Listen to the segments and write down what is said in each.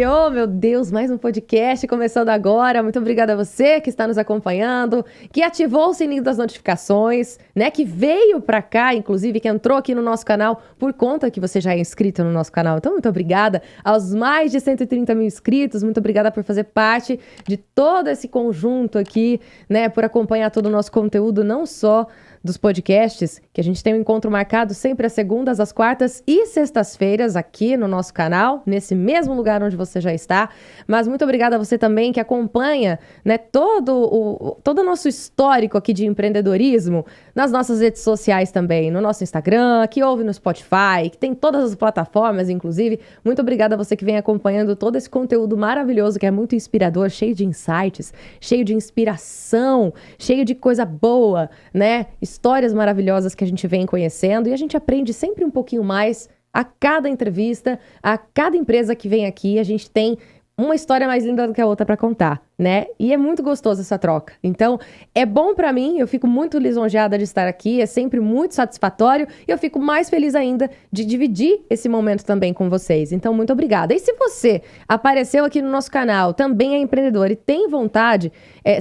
Oh, meu Deus, mais um podcast começando agora. Muito obrigada a você que está nos acompanhando, que ativou o sininho das notificações, né? Que veio pra cá, inclusive, que entrou aqui no nosso canal por conta que você já é inscrito no nosso canal. Então, muito obrigada aos mais de 130 mil inscritos. Muito obrigada por fazer parte de todo esse conjunto aqui, né? Por acompanhar todo o nosso conteúdo, não só dos podcasts, que a gente tem um encontro marcado sempre às segundas, às quartas e sextas-feiras aqui no nosso canal, nesse mesmo lugar onde você já está. Mas muito obrigada a você também que acompanha, né, todo o nosso histórico aqui de empreendedorismo nas nossas redes sociais também, no nosso Instagram, que ouve no Spotify, que tem todas as plataformas, inclusive. Muito obrigada a você que vem acompanhando todo esse conteúdo maravilhoso, que é muito inspirador, cheio de insights, cheio de inspiração, cheio de coisa boa, né? Histórias maravilhosas que a gente vem conhecendo e a gente aprende sempre um pouquinho mais a cada entrevista, a cada empresa que vem aqui. A gente tem uma história mais linda do que a outra para contar, né? E é muito gostoso essa troca. Então, é bom para mim, eu fico muito lisonjeada de estar aqui, é sempre muito satisfatório e eu fico mais feliz ainda de dividir esse momento também com vocês. Então, muito obrigada. E se você apareceu aqui no nosso canal, também é empreendedor e tem vontade,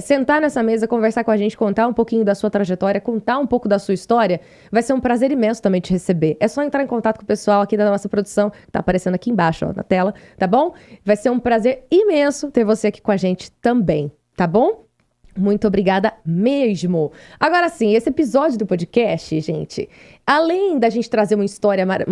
sentar nessa mesa, conversar com a gente, contar um pouquinho da sua trajetória, contar um pouco da sua história, vai ser um prazer imenso também te receber. É só entrar em contato com o pessoal aqui da nossa produção, que tá aparecendo aqui embaixo, ó, na tela, tá bom? Vai ser um prazer imenso ter você aqui com a gente também, tá bom? Muito obrigada mesmo. Agora sim, esse episódio do podcast, gente, além da gente trazer uma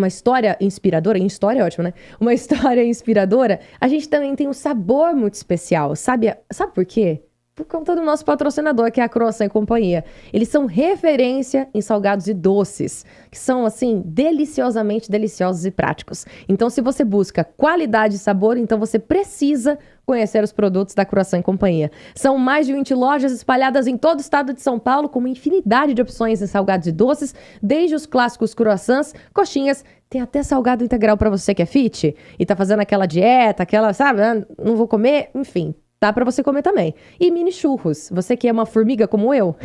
história inspiradora, história é ótimo, né? Uma história inspiradora, a gente também tem um sabor muito especial, sabe por quê? Por conta do nosso patrocinador, que é a Croissant e Companhia. Eles são referência em salgados e doces, que são, assim, deliciosamente deliciosos e práticos. Então, se você busca qualidade e sabor, então você precisa conhecer os produtos da Croissant e Companhia. São mais de 20 lojas espalhadas em todo o estado de São Paulo, com uma infinidade de opções em salgados e doces, desde os clássicos croissants, coxinhas, tem até salgado integral para você que é fit e tá fazendo aquela dieta, aquela, sabe, não vou comer, enfim. Dá pra você comer também. E mini churros. Você que é uma formiga como eu,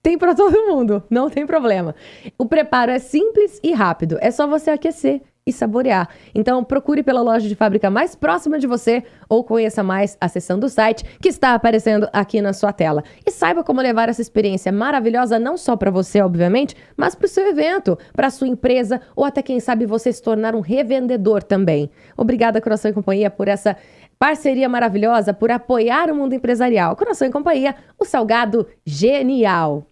tem pra todo mundo. Não tem problema. O preparo é simples e rápido. É só você aquecer e saborear. Então, procure pela loja de fábrica mais próxima de você ou conheça mais acessando o site que está aparecendo aqui na sua tela. E saiba como levar essa experiência maravilhosa não só para você, obviamente, mas para o seu evento, para a sua empresa ou até, quem sabe, você se tornar um revendedor também. Obrigada, Croissant e Companhia, por essa parceria maravilhosa, por apoiar o mundo empresarial. Croissant e Companhia, o salgado genial.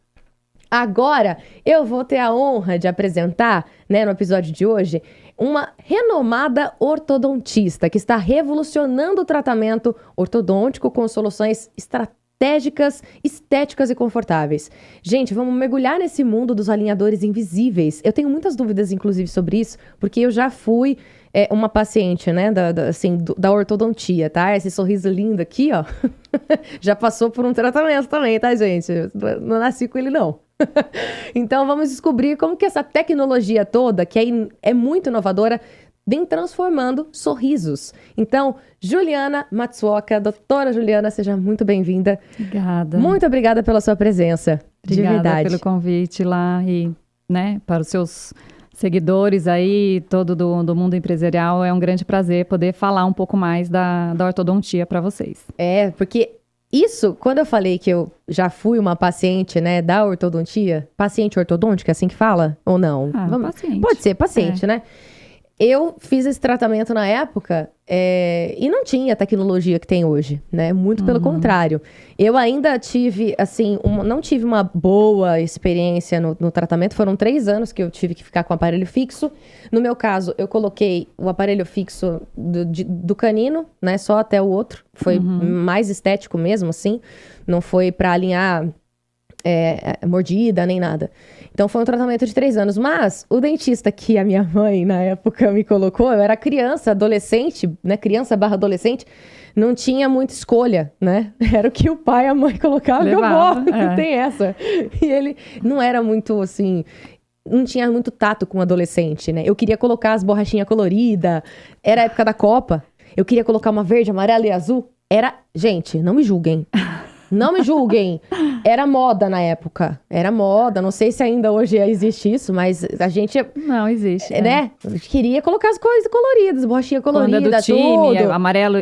Agora, eu vou ter a honra de apresentar, né, no episódio de hoje, uma renomada ortodontista que está revolucionando o tratamento ortodôntico com soluções estratégicas, estéticas e confortáveis. Gente, vamos mergulhar nesse mundo dos alinhadores invisíveis. Eu tenho muitas dúvidas, inclusive, sobre isso, porque eu já fui uma paciente, né, da ortodontia, tá? Esse sorriso lindo aqui, ó, já passou por um tratamento também, tá, gente? Não nasci com ele, não. Então, vamos descobrir como que essa tecnologia toda, que é muito inovadora, vem transformando sorrisos. Então, Juliana Matsuoka, doutora Juliana, seja muito bem-vinda. Obrigada. Muito obrigada pela sua presença. Obrigada de verdade. Pelo convite lá e, né, para os seus seguidores aí, todo do mundo empresarial, é um grande prazer poder falar um pouco mais da ortodontia para vocês. Porque isso, quando eu falei que eu já fui uma paciente, né, da ortodontia, paciente ortodôntica, assim que fala? Ou não? Paciente. Pode ser, paciente, né? Eu fiz esse tratamento na época e não tinha a tecnologia que tem hoje, né? Muito pelo contrário. Eu ainda tive, assim, não tive uma boa experiência no tratamento. Foram 3 anos que eu tive que ficar com o aparelho fixo. No meu caso, eu coloquei o aparelho fixo do canino, né? Só até o outro. Foi mais estético mesmo, assim. Não foi pra alinhar mordida, nem nada. Então, foi um tratamento de 3 anos. Mas o dentista que a minha mãe, na época, me colocou, eu era criança, adolescente, né? Criança/adolescente, não tinha muita escolha, né? Era o que o pai e a mãe colocavam, Levava, não tem essa. E ele não era muito, assim, não tinha muito tato com adolescente, né? Eu queria colocar as borrachinhas coloridas, era a época da Copa, eu queria colocar uma verde, amarela e azul. Gente, não me julguem. Não me julguem. Era moda na época. Era moda. Não sei se ainda hoje existe isso, mas a gente, Não, existe. né? Queria colocar as coisas coloridas, borrachinha Quando colorida, é do time, tudo. amarelo,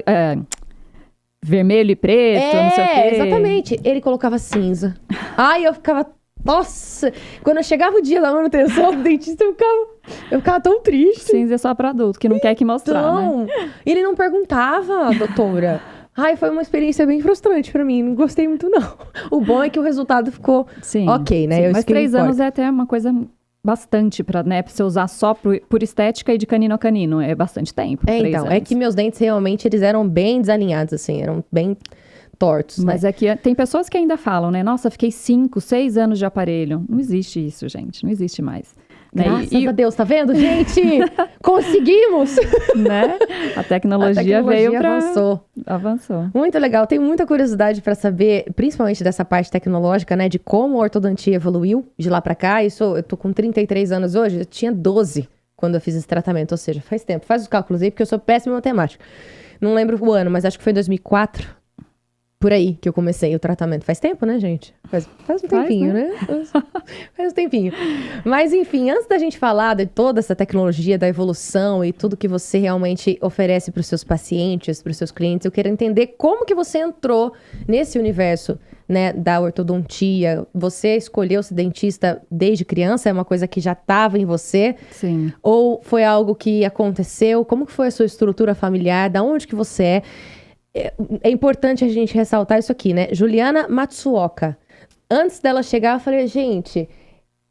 vermelho e preto, não sei o quê. Exatamente. Ele colocava cinza. Ai, eu ficava... Nossa! Quando eu chegava o dia da manutenção do dentista, eu ficava tão triste. Cinza é só pra adulto, que não quer que mostrar, né? Então, ele não perguntava, doutora. Ai, foi uma experiência bem frustrante pra mim. Não gostei muito, não. O bom é que o resultado ficou Sim. ok, né? Sim, Eu mas isso que me 3 anos importa. é até uma coisa bastante pra, né, pra você usar só por estética e de canino a canino. É bastante tempo. 3 Então, é anos. que meus dentes realmente, eles eram bem desalinhados, assim. Eram bem tortos, Mas né? é que tem pessoas que ainda falam, né? Nossa, fiquei 5, 6 anos de aparelho. Não existe isso, gente. Não existe mais. Né? Graças a Deus, tá vendo, gente? Conseguimos! Né? A tecnologia veio pra... avançou. Avançou. Muito legal. Tenho muita curiosidade para saber, principalmente dessa parte tecnológica, né? De como a ortodontia evoluiu de lá para cá. Eu tô com 33 anos hoje. Eu tinha 12 quando eu fiz esse tratamento. Ou seja, faz tempo. Faz os cálculos aí, porque eu sou péssima em matemática. Não lembro o ano, mas acho que foi 2004. Por aí que eu comecei o tratamento. Faz tempo, né, gente? Faz um tempinho, né? Faz um tempinho. Mas, enfim, antes da gente falar de toda essa tecnologia, da evolução e tudo que você realmente oferece para os seus pacientes, para os seus clientes, eu quero entender como que você entrou nesse universo, né, da ortodontia. Você escolheu ser dentista desde criança? É uma coisa que já estava em você? Sim. Ou foi algo que aconteceu? Como que foi a sua estrutura familiar? Da onde que você é? É importante a gente ressaltar isso aqui, né? Juliana Matsuoka. Antes dela chegar, eu falei, gente,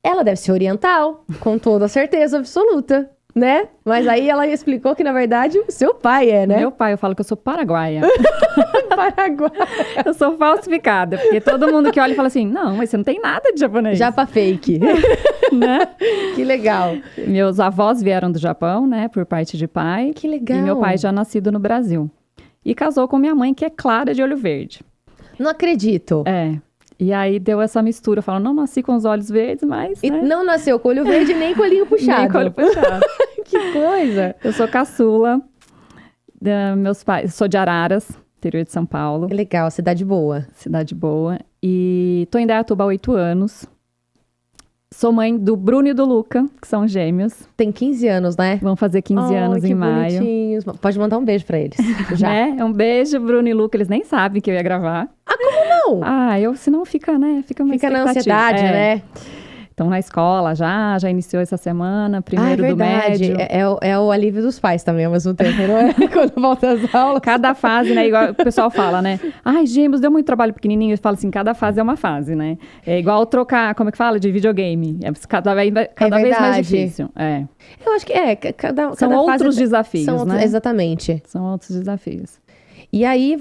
ela deve ser oriental, com toda certeza absoluta, né? Mas aí ela explicou que, na verdade, o seu pai é, né? Meu pai, eu falo que eu sou paraguaia. Paraguai. Eu sou falsificada, porque todo mundo que olha fala assim, não, mas você não tem nada de japonês. Japa fake. Né? Que legal. Meus avós vieram do Japão, né, por parte de pai. Que legal. E meu pai já nascido no Brasil. E casou com minha mãe, que é clara de olho verde. Não acredito. É. E aí deu essa mistura. Falo, não nasci com os olhos verdes, mas, E né? não nasceu com olho verde nem com olhinho puxado. Nem com olho puxado. Que coisa. Eu sou caçula. Meus pais, sou de Araras, interior de São Paulo. Legal, cidade boa. Cidade boa. E tô em Dayatuba há 8 anos. Sou mãe do Bruno e do Luca, que são gêmeos. Tem 15 anos, né? Vão fazer 15 anos que em maio. bonitinhos. Pode mandar um beijo pra eles. Já. Né? Um beijo, Bruno e Luca. Eles nem sabem que eu ia gravar. Não. Senão fica, né? Fica uma Fica na expectativa. ansiedade, né? Estão na escola já iniciou essa semana, primeiro do verdade. médio. É o alívio dos pais também, ao mesmo tempo, não é? Quando volta às aulas. Cada fase, né? Igual o pessoal fala, né? Ai, gêmeos, deu muito trabalho pequenininho. Eu falo assim, cada fase é uma fase, né? É igual trocar, como é que fala? De videogame. É cada vez mais verdade. difícil. É. Eu acho que cada São fase outros desafios, são né? Exatamente. São outros desafios. E aí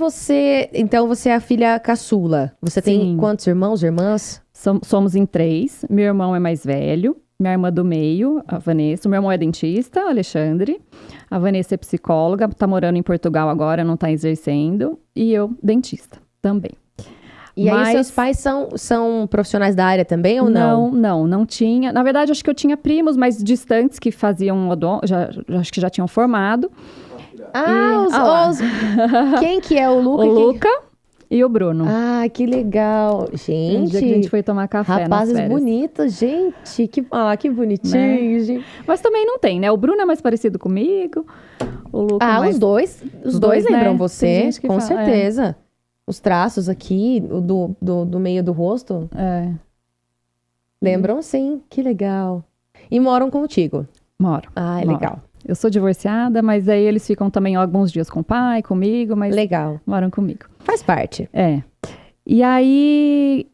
então você é a filha caçula. Você tem Sim. quantos irmãos, irmãs? Somos em 3. Meu irmão é mais velho. Minha irmã do meio, a Vanessa. O meu irmão é dentista, o Alexandre. A Vanessa é psicóloga, tá morando em Portugal agora, não tá exercendo. E eu, dentista, também. E aí seus pais são profissionais da área também ou não? Não tinha. Na verdade, acho que eu tinha primos mais distantes que faziam acho que já tinham formado. Quem que é o Luca? O Luca e o Bruno. Ah, que legal. Um dia que a Gente, gente foi tomar café nas rapazes férias. bonitos, gente. Que bonitinho, Né? gente. Mas também não tem, né? O Bruno é mais parecido comigo. O Luca mais... Os dois Os dois, lembram né? você, Tem gente que com fala, certeza. Os traços aqui, do meio do rosto, É, lembram sim. Que legal. E moram contigo. moro. Ah, é Moro. legal. Eu sou divorciada, mas aí eles ficam também alguns dias com o pai, comigo, mas Legal. moram comigo. Faz parte. É. E aí,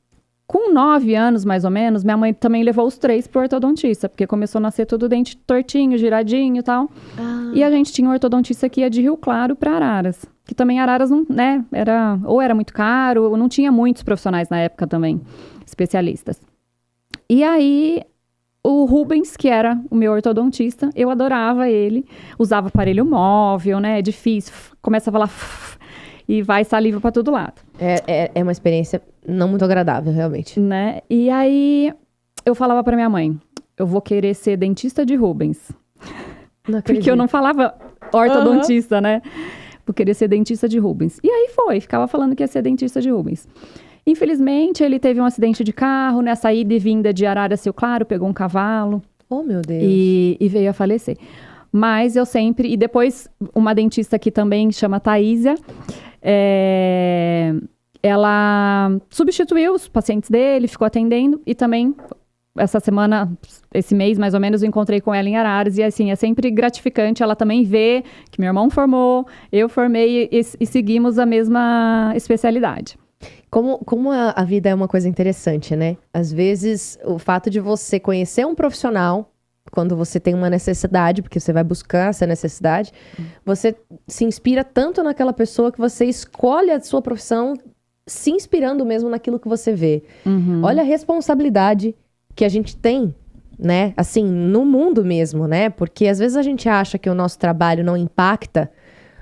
com 9 anos, mais ou menos, minha mãe também levou os 3 pro ortodontista, porque começou a nascer todo dente tortinho, giradinho e tal. E a gente tinha um ortodontista que ia de Rio Claro para Araras. Que também Araras, não, né, era muito caro, ou não tinha muitos profissionais na época também, especialistas. E aí, o Rubens, que era o meu ortodontista, eu adorava ele. Usava aparelho móvel, né, é difícil. Começa a falar... E vai saliva para todo lado. É uma experiência não muito agradável, realmente. Né? E aí, eu falava para minha mãe, eu vou querer ser dentista de Rubens. Não acredito. Porque eu não falava ortodontista, né? Vou querer ser dentista de Rubens. E aí ficava falando que ia ser dentista de Rubens. Infelizmente, ele teve um acidente de carro, nessa ida e vinda de Araras Rio Claro, pegou um cavalo. Oh, meu Deus. E veio a falecer. Mas eu sempre... E depois, uma dentista que também chama Thaísia, ela substituiu os pacientes dele, ficou atendendo. E também, essa semana, esse mês mais ou menos, eu encontrei com ela em Araras. E assim, é sempre gratificante ela também ver que meu irmão formou, eu formei e seguimos a mesma especialidade. Como a vida é uma coisa interessante, né? Às vezes, o fato de você conhecer um profissional, quando você tem uma necessidade, porque você vai buscar essa necessidade, você se inspira tanto naquela pessoa que você escolhe a sua profissão se inspirando mesmo naquilo que você vê. Olha a responsabilidade que a gente tem, né? Assim, no mundo mesmo, né? Porque às vezes a gente acha que o nosso trabalho não impacta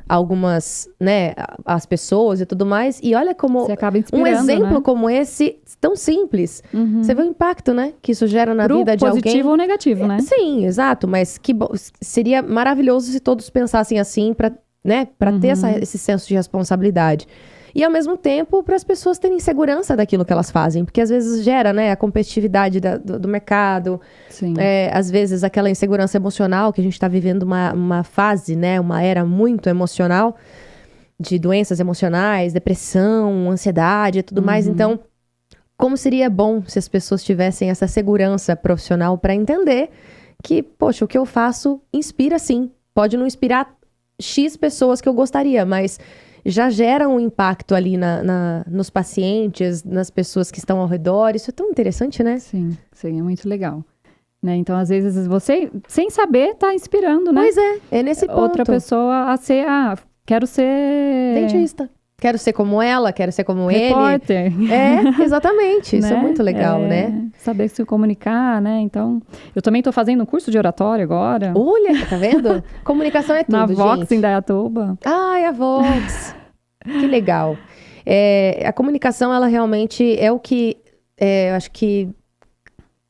algumas, né, as pessoas e tudo mais. E olha como você acaba inspirando, um exemplo, né? como esse, tão simples. Você vê o impacto, né, que isso gera na vida de alguém. Positivo ou negativo, né? Sim, exato. Mas seria maravilhoso se todos pensassem assim para, né, para ter esse senso de responsabilidade. E, ao mesmo tempo, para as pessoas terem segurança daquilo que elas fazem. Porque, às vezes, gera, né, a competitividade do mercado. Sim. Às vezes, aquela insegurança emocional, que a gente está vivendo uma fase, né, uma era muito emocional, de doenças emocionais, depressão, ansiedade e tudo mais. Então, como seria bom se as pessoas tivessem essa segurança profissional para entender que, poxa, o que eu faço inspira sim. Pode não inspirar X pessoas que eu gostaria, mas já gera um impacto ali nos pacientes, nas pessoas que estão ao redor. Isso é tão interessante, né? Sim, é muito legal. Né? Então, às vezes, você, sem saber, tá inspirando, né? Pois é nesse ponto. Outra pessoa a ser, quero ser... dentista. Quero ser como ela, quero ser como repórter. ele. Exatamente. Isso né? é muito legal, né? Saber se comunicar, né? Então, eu também tô fazendo um curso de oratório agora. Olha, tá vendo? Comunicação é tudo, na Vox, gente. em Dayatuba. Ai, a Vox. Que legal. A comunicação, ela realmente é o que, eu acho que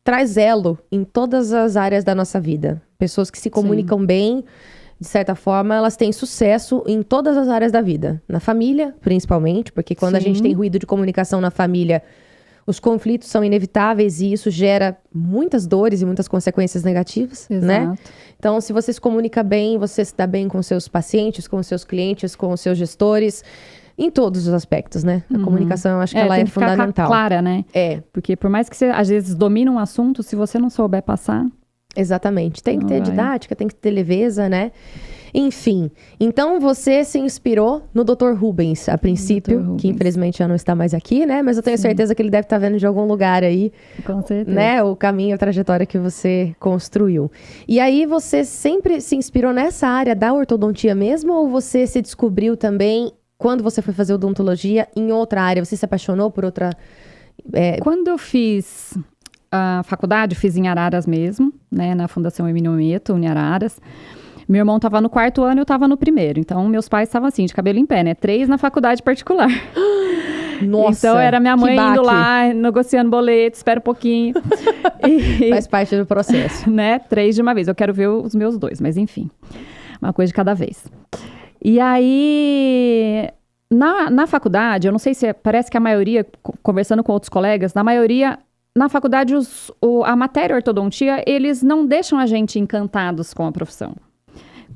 traz elo em todas as áreas da nossa vida. Pessoas que se comunicam bem, de certa forma, elas têm sucesso em todas as áreas da vida. Na família, principalmente, porque quando a gente tem ruído de comunicação na família, os conflitos são inevitáveis e isso gera muitas dores e muitas consequências negativas, né? Então, se você se comunica bem, você se dá bem com seus pacientes, com seus clientes, com os seus gestores, em todos os aspectos, né? A comunicação, eu acho que ela é fundamental. Ficar clara, né? Porque por mais que você, às vezes, domine um assunto, se você não souber passar... Exatamente. Tem que ter didática, tem que ter leveza, né? Enfim, então você se inspirou no Dr. Rubens, a princípio, que infelizmente já não está mais aqui, né? Mas eu tenho certeza que ele deve estar vendo de algum lugar aí, com certeza, né? O caminho, a trajetória que você construiu. E aí você sempre se inspirou nessa área da ortodontia mesmo, ou você se descobriu também, quando você foi fazer odontologia, em outra área? Você se apaixonou por outra... Quando eu fiz a faculdade, fiz em Araras mesmo, né? Na Fundação Emílio Meto, em Araras. Meu irmão estava no 4º ano e eu estava no 1º. Então, meus pais estavam assim, de cabelo em pé, né? 3 na faculdade particular. Nossa, então, era minha mãe indo lá, negociando boleto, espera um pouquinho. Faz parte do processo. Né? 3 de uma vez. Eu quero ver os meus 2, mas enfim. Uma coisa de cada vez. E aí, na faculdade, eu não sei se... Parece que a maioria, conversando com outros colegas, na faculdade, a matéria ortodontia, eles não deixam a gente encantados com a profissão.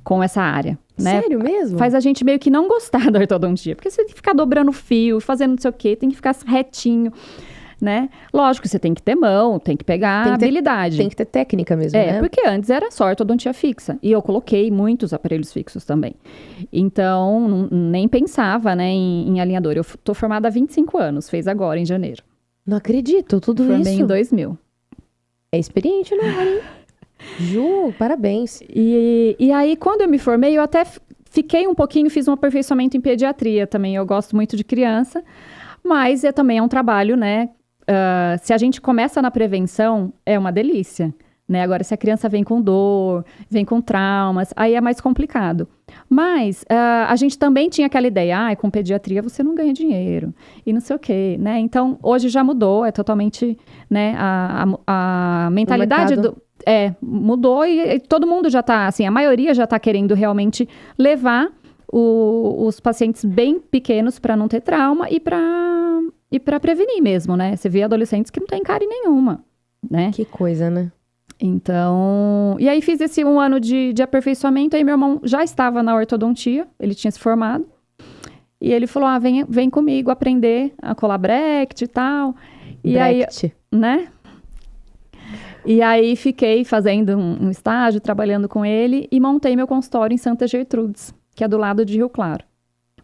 Com essa área, né? Sério mesmo? Faz a gente meio que não gostar da ortodontia. Porque você tem que ficar dobrando fio, fazendo não sei o quê, tem que ficar retinho, né? Lógico, você tem que ter mão, tem que pegar habilidade. Tem que ter técnica mesmo, né? Porque antes era só ortodontia fixa. E eu coloquei muitos aparelhos fixos também. Então, nem pensava, né, em alinhador. Eu tô formada há 25 anos, fez agora, em janeiro. Não acredito, tudo isso. Formei em 2000. É experiente, né, Mari? Ju, parabéns. E aí, quando eu me formei, eu até fiquei um pouquinho, fiz um aperfeiçoamento em pediatria também. Eu gosto muito de criança, mas também é um trabalho, né? Se a gente começa na prevenção, é uma delícia, né? Agora, se a criança vem com dor, vem com traumas, aí é mais complicado. Mas a gente também tinha aquela ideia, com pediatria você não ganha dinheiro, e não sei o quê, né? Então, hoje já mudou, é totalmente, né? A mentalidade mudou e todo mundo já está, assim, a maioria já está querendo realmente levar os pacientes bem pequenos para não ter trauma e para e para prevenir mesmo, né? Você vê adolescentes que não têm cárie nenhuma, né? Que coisa, né? Então, e aí fiz esse 1 ano de aperfeiçoamento, aí meu irmão já estava na ortodontia, ele tinha se formado, e ele falou, vem comigo aprender a colar bracket e tal. E Bracket. aí, né? E aí fiquei fazendo um estágio, trabalhando com ele, e montei meu consultório em Santa Gertrudes, que é do lado de Rio Claro.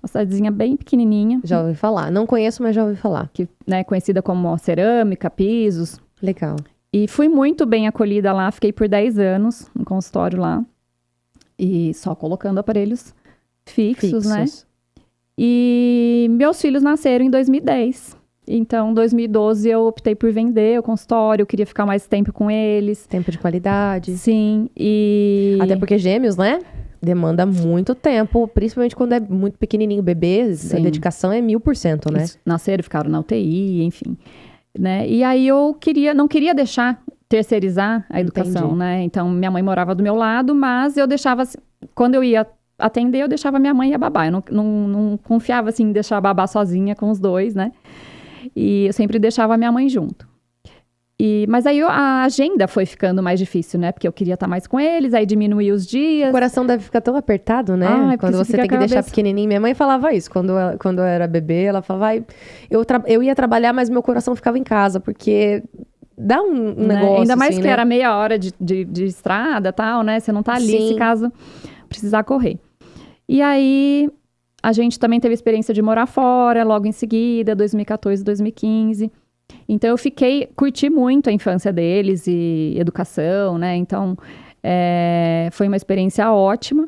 Uma cidadezinha bem pequenininha. Já ouvi falar. Não conheço, mas já ouvi falar. Que, né, conhecida como cerâmica, pisos. Legal. E fui muito bem acolhida lá, fiquei por 10 anos no consultório lá. E só colocando aparelhos fixos, né? E meus filhos nasceram em 2010. Então, em 2012, eu optei por vender o consultório, eu queria ficar mais tempo com eles. Tempo de qualidade. Sim, e... Até porque gêmeos, né? Demanda muito tempo, principalmente quando é muito pequenininho, bebê, Sim. a dedicação é 1000%, né? Nasceram, ficaram na UTI, enfim. Né? E aí eu não queria deixar terceirizar a educação, Entendi. né? Então, minha mãe morava do meu lado, mas eu deixava, quando eu ia atender, eu deixava minha mãe e a babá. Eu não confiava, assim, em deixar a babá sozinha com os dois, né? E eu sempre deixava a minha mãe junto. Mas aí a agenda foi ficando mais difícil, né? Porque eu queria estar mais com eles, aí diminuía os dias. O coração deve ficar tão apertado, né? Ai, porque Quando você você fica tem que cada deixar vez- pequenininho. Minha mãe falava isso. Quando eu era bebê, ela falava, eu ia trabalhar, mas meu coração ficava em casa, porque dá um Né? negócio, Ainda mais assim, que né? era meia hora de estrada e tal, né? Você não tá ali Sim. se caso precisar correr. E aí, a gente também teve a experiência de morar fora, logo em seguida, 2014, 2015. Então, eu curti muito a infância deles e educação, né? Então, foi uma experiência ótima.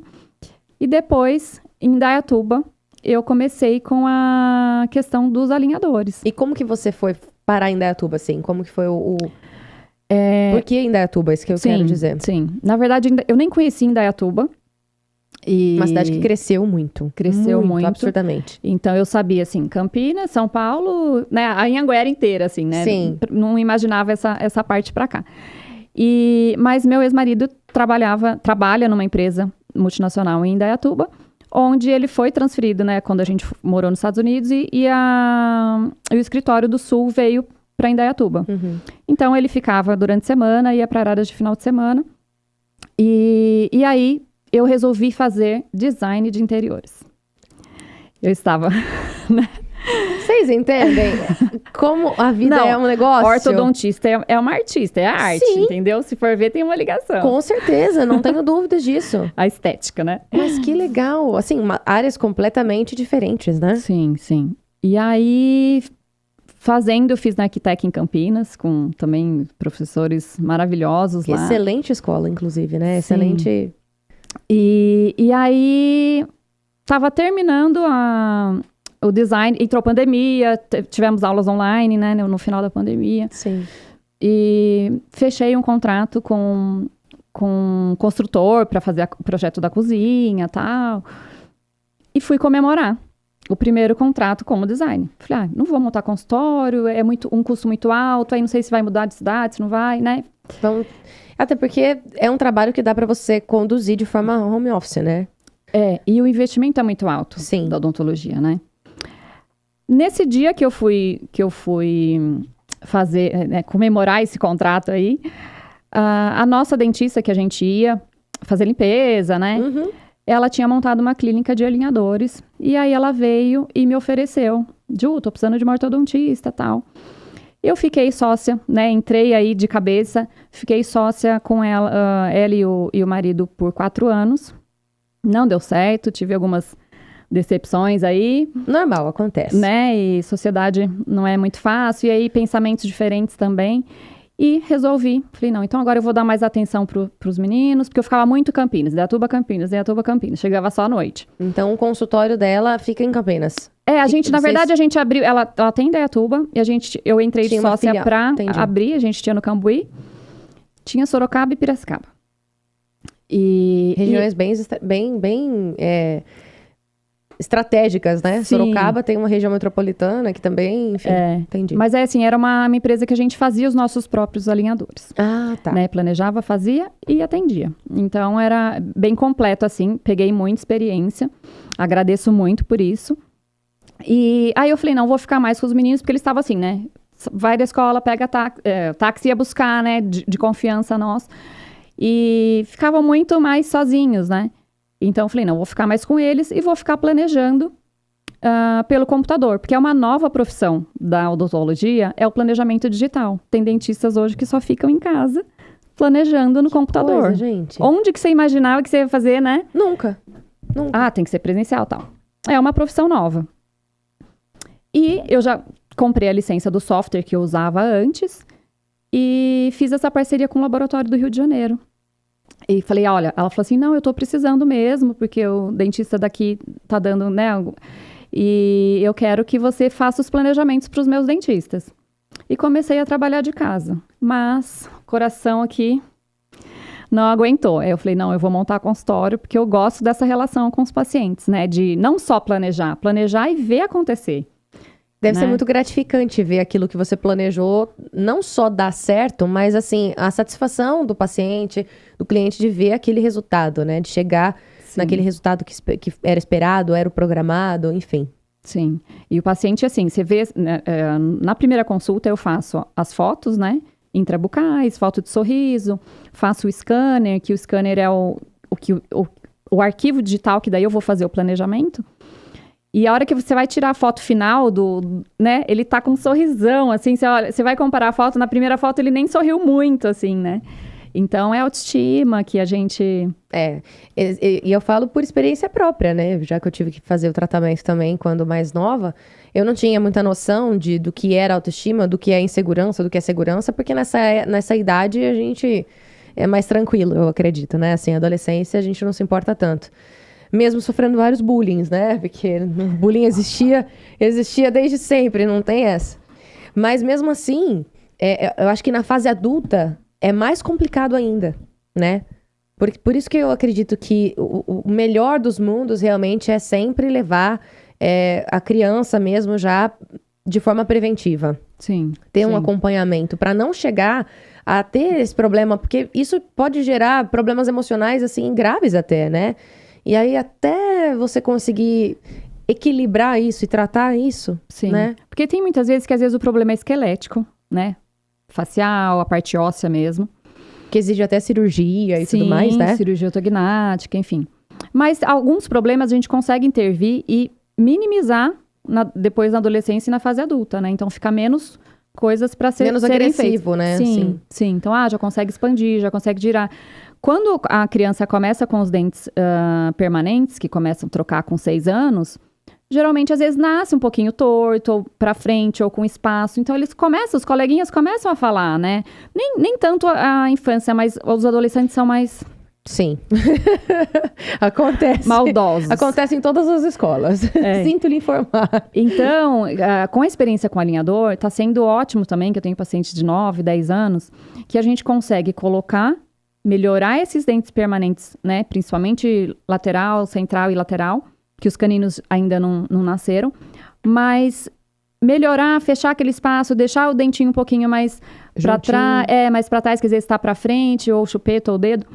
E depois, em Indaiatuba, eu comecei com a questão dos alinhadores. E como que você foi parar em Indaiatuba, assim? Como que foi Por que Indaiatuba? Isso que eu quero dizer. Sim. Na verdade, eu nem conheci Indaiatuba. Uma cidade que cresceu muito. Cresceu muito. Absurdamente. Então, eu sabia, assim, Campinas, São Paulo, né? A Anhanguera inteira, assim, né? Sim. Não imaginava essa parte pra cá. Mas meu ex-marido trabalha numa empresa multinacional em Indaiatuba, onde ele foi transferido, né? Quando a gente morou nos Estados Unidos e o escritório do Sul veio para Indaiatuba. Uhum. Então, ele ficava durante a semana, ia para áreas de final de semana. E aí, eu resolvi fazer design de interiores. Eu estava... Vocês entendem como a vida Não, é um negócio? Ortodontista é uma artista, é a arte, Sim. entendeu? Se for ver, tem uma ligação. Com certeza, não tenho dúvidas disso. A estética, né? Mas que legal. Assim, áreas completamente diferentes, né? Sim, sim. E aí, eu fiz na Arquitec em Campinas, com também professores maravilhosos lá. Excelente escola, inclusive, né? Sim. Excelente. E aí, estava terminando o design, entrou pandemia, tivemos aulas online, né, no final da pandemia. Sim. E fechei um contrato com um construtor para fazer o projeto da cozinha e tal. E fui comemorar o primeiro contrato como design. Falei, não vou montar consultório, é um custo muito alto, aí não sei se vai mudar de cidade, se não vai, né? Então, até porque é um trabalho que dá para você conduzir de forma home office, né? E o investimento é muito alto. Sim. Da odontologia, né? Nesse dia que eu fui fazer, comemorar esse contrato aí, a nossa dentista que a gente ia fazer limpeza, né? Uhum. Ela tinha montado uma clínica de alinhadores. E aí ela veio e me ofereceu. Tô precisando de uma ortodontista e tal. Eu fiquei sócia, né? Entrei aí de cabeça. Fiquei sócia com ela e o marido por 4 anos. Não deu certo, tive algumas decepções aí. Normal, acontece. Né? E sociedade não é muito fácil. E aí pensamentos diferentes também. E resolvi. Falei, não, então agora eu vou dar mais atenção pros meninos. Porque eu ficava muito Campinas. Indaiatuba, Campinas. Chegava só à noite. Então, o consultório dela fica em Campinas. A gente, na Vocês- verdade, a gente abriu... Ela tem Indaiatuba. E eu entrei de Tinha uma sócia filial, pra entendi. abrir. A gente tinha no Cambuí. Tinha Sorocaba e Piracicaba. Regiões bem estratégicas, né? Sim. Sorocaba tem uma região metropolitana que também, enfim, entendi. Mas assim, era uma empresa que a gente fazia os nossos próprios alinhadores. Ah, tá. Né? Planejava, fazia e atendia. Então, era bem completo, assim. Peguei muita experiência. Agradeço muito por isso. E aí eu falei, não, vou ficar mais com os meninos, porque eles estavam assim, né? Vai da escola, pega táxi, ia buscar, né? De confiança nós. E ficavam muito mais sozinhos, né? Então eu falei, não, vou ficar mais com eles e vou ficar planejando pelo computador. Porque é uma nova profissão da odontologia, é o planejamento digital. Tem dentistas hoje que só ficam em casa planejando no computador. Coisa, gente. Onde que você imaginava que você ia fazer, né? Nunca. Ah, tem que ser presencial, tal. É uma profissão nova. E eu já comprei a licença do software que eu usava antes e fiz essa parceria com o laboratório do Rio de Janeiro. E falei, olha, ela falou assim, não, eu tô precisando mesmo, porque o dentista daqui tá dando, né? E eu quero que você faça os planejamentos para os meus dentistas. E comecei a trabalhar de casa. Mas o coração aqui não aguentou. Aí eu falei, não, eu vou montar consultório, porque eu gosto dessa relação com os pacientes, né? De não só planejar e ver acontecer. Deve ser muito gratificante ver aquilo que você planejou, não só dar certo, mas assim, a satisfação do paciente, do cliente de ver aquele resultado, né? De chegar naquele resultado que era esperado, era o programado, enfim. Sim. E o paciente, assim, você vê, né, na primeira consulta eu faço as fotos, né? Intrabucais, foto de sorriso, faço o scanner, que o scanner é o arquivo digital, que daí eu vou fazer o planejamento. E a hora que você vai tirar a foto final né? Ele tá com um sorrisão, assim, você vai comparar a foto, na primeira foto ele nem sorriu muito, assim, né? Então, é autoestima que a gente... E eu falo por experiência própria, né? Já que eu tive que fazer o tratamento também quando mais nova, eu não tinha muita noção do que era autoestima, do que é insegurança, do que é segurança, porque nessa idade a gente é mais tranquilo, eu acredito, né? Assim, adolescência a gente não se importa tanto. Mesmo sofrendo vários bullying, né? Porque o bullying existia desde sempre, não tem essa. Mas mesmo assim, eu acho que na fase adulta é mais complicado ainda, né? Por isso que eu acredito que o melhor dos mundos realmente é sempre levar a criança mesmo já de forma preventiva. Sim. Ter um acompanhamento para não chegar a ter esse problema, porque isso pode gerar problemas emocionais, assim, graves até, né? E aí, até você conseguir equilibrar isso e tratar isso, sim, né? Porque tem muitas vezes que, às vezes, o problema é esquelético, né? Facial, a parte óssea mesmo. Que exige até cirurgia e tudo mais, né? Cirurgia ortognática, enfim. Mas alguns problemas a gente consegue intervir e minimizar depois na adolescência e na fase adulta, né? Então, fica menos coisas para serem feitas. Menos agressivo, né? Sim. Então, já consegue expandir, já consegue girar. Quando a criança começa com os dentes permanentes, que começam a trocar com 6 anos, geralmente, às vezes, nasce um pouquinho torto, ou para frente, ou com espaço. Então, os coleguinhas começam a falar, né? Nem tanto a infância, mas os adolescentes são mais... Sim. Acontece. Maldosos. Acontece em todas as escolas. Sinto lhe informar. Então, com a experiência com o alinhador, tá sendo ótimo também, que eu tenho pacientes de 9, 10 anos, que a gente consegue melhorar esses dentes permanentes, né? Principalmente lateral, central e lateral, que os caninos ainda não nasceram. Mas melhorar, fechar aquele espaço, deixar o dentinho um pouquinho mais para trás, mais para trás, quer dizer, está para frente, ou chupeta ou dedo.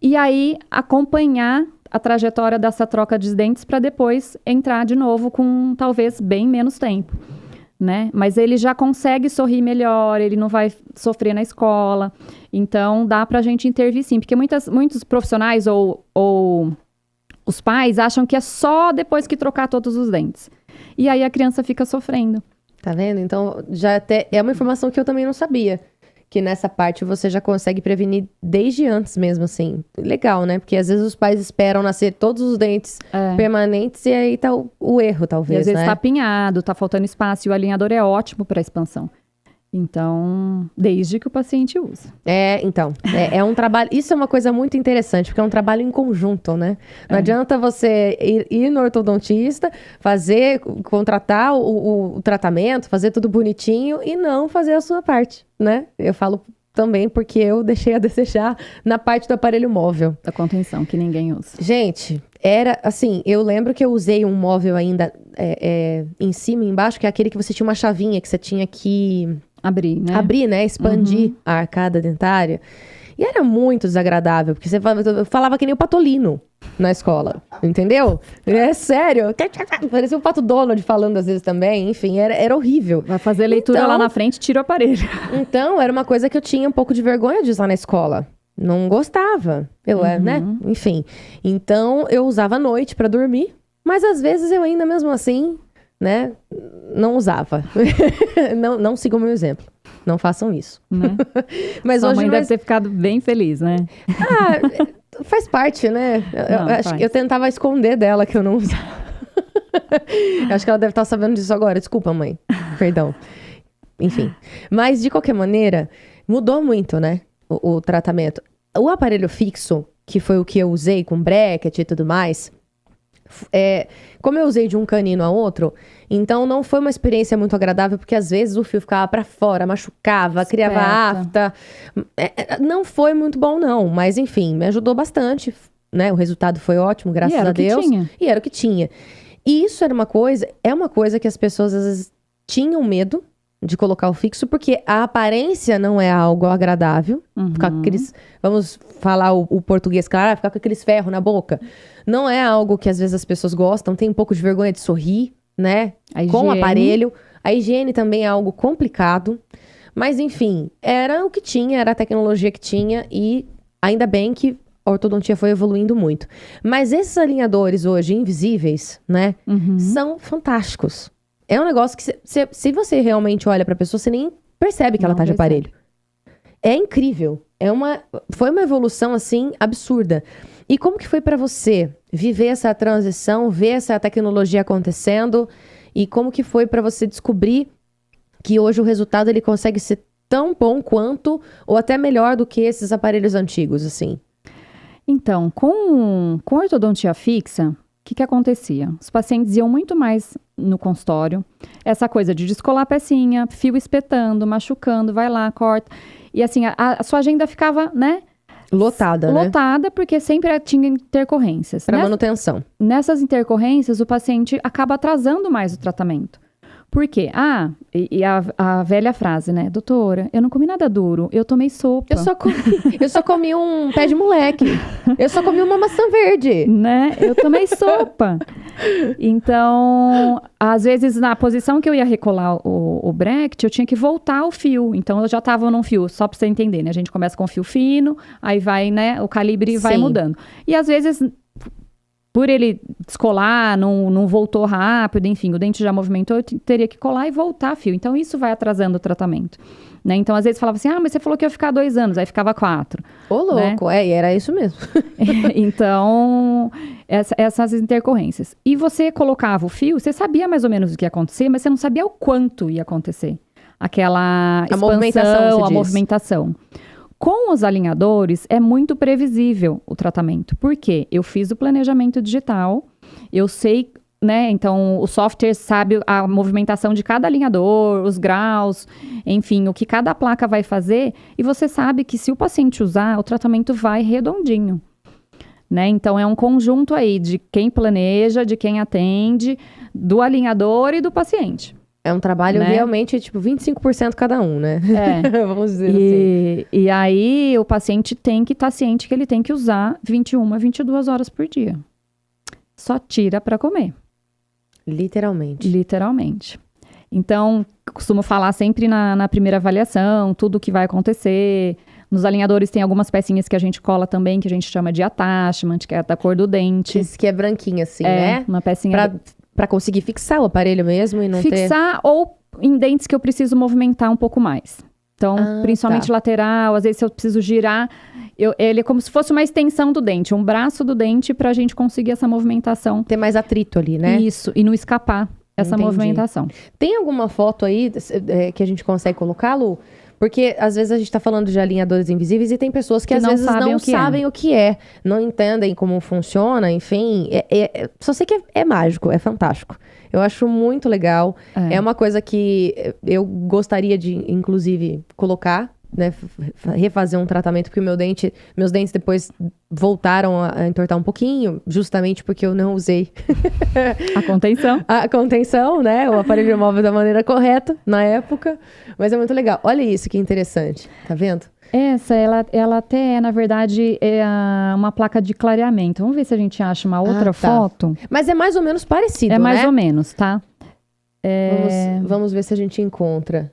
E aí, acompanhar a trajetória dessa troca de dentes para depois entrar de novo com, talvez, bem menos tempo, né? Mas ele já consegue sorrir melhor, ele não vai sofrer na escola. Então, dá pra gente intervir sim. Porque muitos profissionais ou os pais acham que é só depois que trocar todos os dentes. E aí, a criança fica sofrendo. Tá vendo? Então, já até é uma informação que eu também não sabia. Que nessa parte você já consegue prevenir desde antes mesmo, assim. Legal, né? Porque às vezes os pais esperam nascer todos os dentes permanentes e aí tá o erro, talvez, e às vezes né? Tá apinhado, tá faltando espaço. E o alinhador é ótimo para expansão. Então, desde que o paciente usa. Então, é um trabalho... Isso é uma coisa muito interessante, porque é um trabalho em conjunto, né? Não adianta você ir no ortodontista, contratar o tratamento, fazer tudo bonitinho e não fazer a sua parte, né? Eu falo também porque eu deixei a desejar na parte do aparelho móvel. Da contenção, que ninguém usa. Gente, era assim, eu lembro que eu usei um móvel ainda em cima e embaixo, que é aquele que você tinha uma chavinha que você tinha que... Abrir, né? Expandir a arcada dentária. E era muito desagradável, porque eu falava que nem o Patolino, na escola, entendeu? É sério. Parecia o Pato Donald falando às vezes também, enfim, era horrível. Vai fazer leitura lá na frente, tira o aparelho. Então, era uma coisa que eu tinha um pouco de vergonha de usar na escola. Não gostava, né? Enfim, então eu usava à noite pra dormir, mas às vezes eu ainda mesmo assim, né, não usava. não sigam o meu exemplo. Não façam isso. Né? Mas Sua hoje mãe deve ter ficado bem feliz, né? Faz parte, né? Acho que eu tentava esconder dela que eu não usava. Acho que ela deve estar sabendo disso agora. Desculpa, mãe. Perdão. Enfim. Mas, de qualquer maneira, mudou muito, né? O tratamento. O aparelho fixo, que foi o que eu usei com bracket e tudo mais... como eu usei de um canino a outro, então não foi uma experiência muito agradável, porque às vezes o fio ficava pra fora, machucava, criava afta. Não foi muito bom, não, mas enfim, me ajudou bastante, né? O resultado foi ótimo, graças a Deus. E era o que tinha. E isso era uma coisa que as pessoas às vezes tinham medo de colocar o fixo, porque a aparência não é algo agradável. Ficar com aqueles, vamos falar o português, claro, ficar com aqueles ferros na boca. Não é algo que às vezes as pessoas gostam, tem um pouco de vergonha de sorrir, né? Com o aparelho. A higiene também é algo complicado. Mas enfim, era o que tinha, era a tecnologia que tinha e ainda bem que a ortodontia foi evoluindo muito. Mas esses alinhadores hoje invisíveis, né? São fantásticos. É um negócio que se você realmente olha pra pessoa, você nem percebe que ela tá de aparelho. É incrível. Foi uma evolução, assim, absurda. E como que foi pra você viver essa transição, ver essa tecnologia acontecendo? E como que foi pra você descobrir que hoje o resultado ele consegue ser tão bom quanto, ou até melhor do que esses aparelhos antigos, assim? Então, com ortodontia fixa... O que acontecia? Os pacientes iam muito mais no consultório. Essa coisa de descolar a pecinha, fio espetando, machucando, vai lá, corta. E assim, a sua agenda ficava, né? Lotada, né? Lotada, porque sempre tinha intercorrências. Para manutenção. Nessas intercorrências, o paciente acaba atrasando mais o tratamento. Por quê? A velha frase, né? Doutora, eu não comi nada duro, eu tomei sopa. Eu só comi um pé de moleque. Eu só comi uma maçã verde. Né? Eu tomei sopa. Então, às vezes, na posição que eu ia recolar o bracket, eu tinha que voltar o fio. Então, eu já tava num fio, só pra você entender, né? A gente começa com fio fino, aí vai, né? O calibre vai mudando. E, às vezes... Por ele descolar, não voltou rápido, enfim, o dente já movimentou, eu teria que colar e voltar fio. Então, isso vai atrasando o tratamento. Né? Então, às vezes, falava assim, mas você falou que ia ficar 2 anos, aí ficava 4. Ô, louco, né? E era isso mesmo. Então, essas intercorrências. E você colocava o fio, você sabia mais ou menos o que ia acontecer, mas você não sabia o quanto ia acontecer. Aquela expansão, a movimentação. Com os alinhadores, é muito previsível o tratamento. Por quê? Eu fiz o planejamento digital, eu sei, né? Então, o software sabe a movimentação de cada alinhador, os graus, enfim, o que cada placa vai fazer. E você sabe que se o paciente usar, o tratamento vai redondinho. Né? Então, é um conjunto aí de quem planeja, de quem atende, do alinhador e do paciente. É um trabalho realmente, tipo, 25% cada um, né? Vamos dizer assim. E aí, o paciente tem que estar ciente que ele tem que usar 21 a 22 horas por dia. Só tira para comer. Literalmente. Então, costumo falar sempre na primeira avaliação, tudo o que vai acontecer. Nos alinhadores tem algumas pecinhas que a gente cola também, que a gente chama de attachment, que é da cor do dente. Isso que é branquinha assim, né? Uma pecinha... Pra conseguir fixar o aparelho mesmo e não fixar ou em dentes que eu preciso movimentar um pouco mais. Então, principalmente lateral, às vezes se eu preciso girar, ele é como se fosse uma extensão do dente, um braço do dente pra gente conseguir essa movimentação. Ter mais atrito ali, né? Isso, e não escapar essa movimentação. Tem alguma foto aí que a gente consegue colocar, Lu? Porque, às vezes, a gente tá falando de alinhadores invisíveis e tem pessoas que às vezes, não sabem o que é. Não entendem como funciona, enfim. Só sei que é mágico, é fantástico. Eu acho muito legal. É uma coisa que eu gostaria de, inclusive, colocar né, refazer um tratamento, porque meus dentes depois voltaram a entortar um pouquinho, justamente porque eu não usei A contenção. a contenção, né? O aparelho móvel da maneira correta na época. Mas é muito legal. Olha isso que interessante. Tá vendo? Essa, ela até é, na verdade, uma placa de clareamento. Vamos ver se a gente acha uma outra foto. Mas é mais ou menos parecido, né? É mais né? ou menos, tá? Vamos ver se a gente encontra.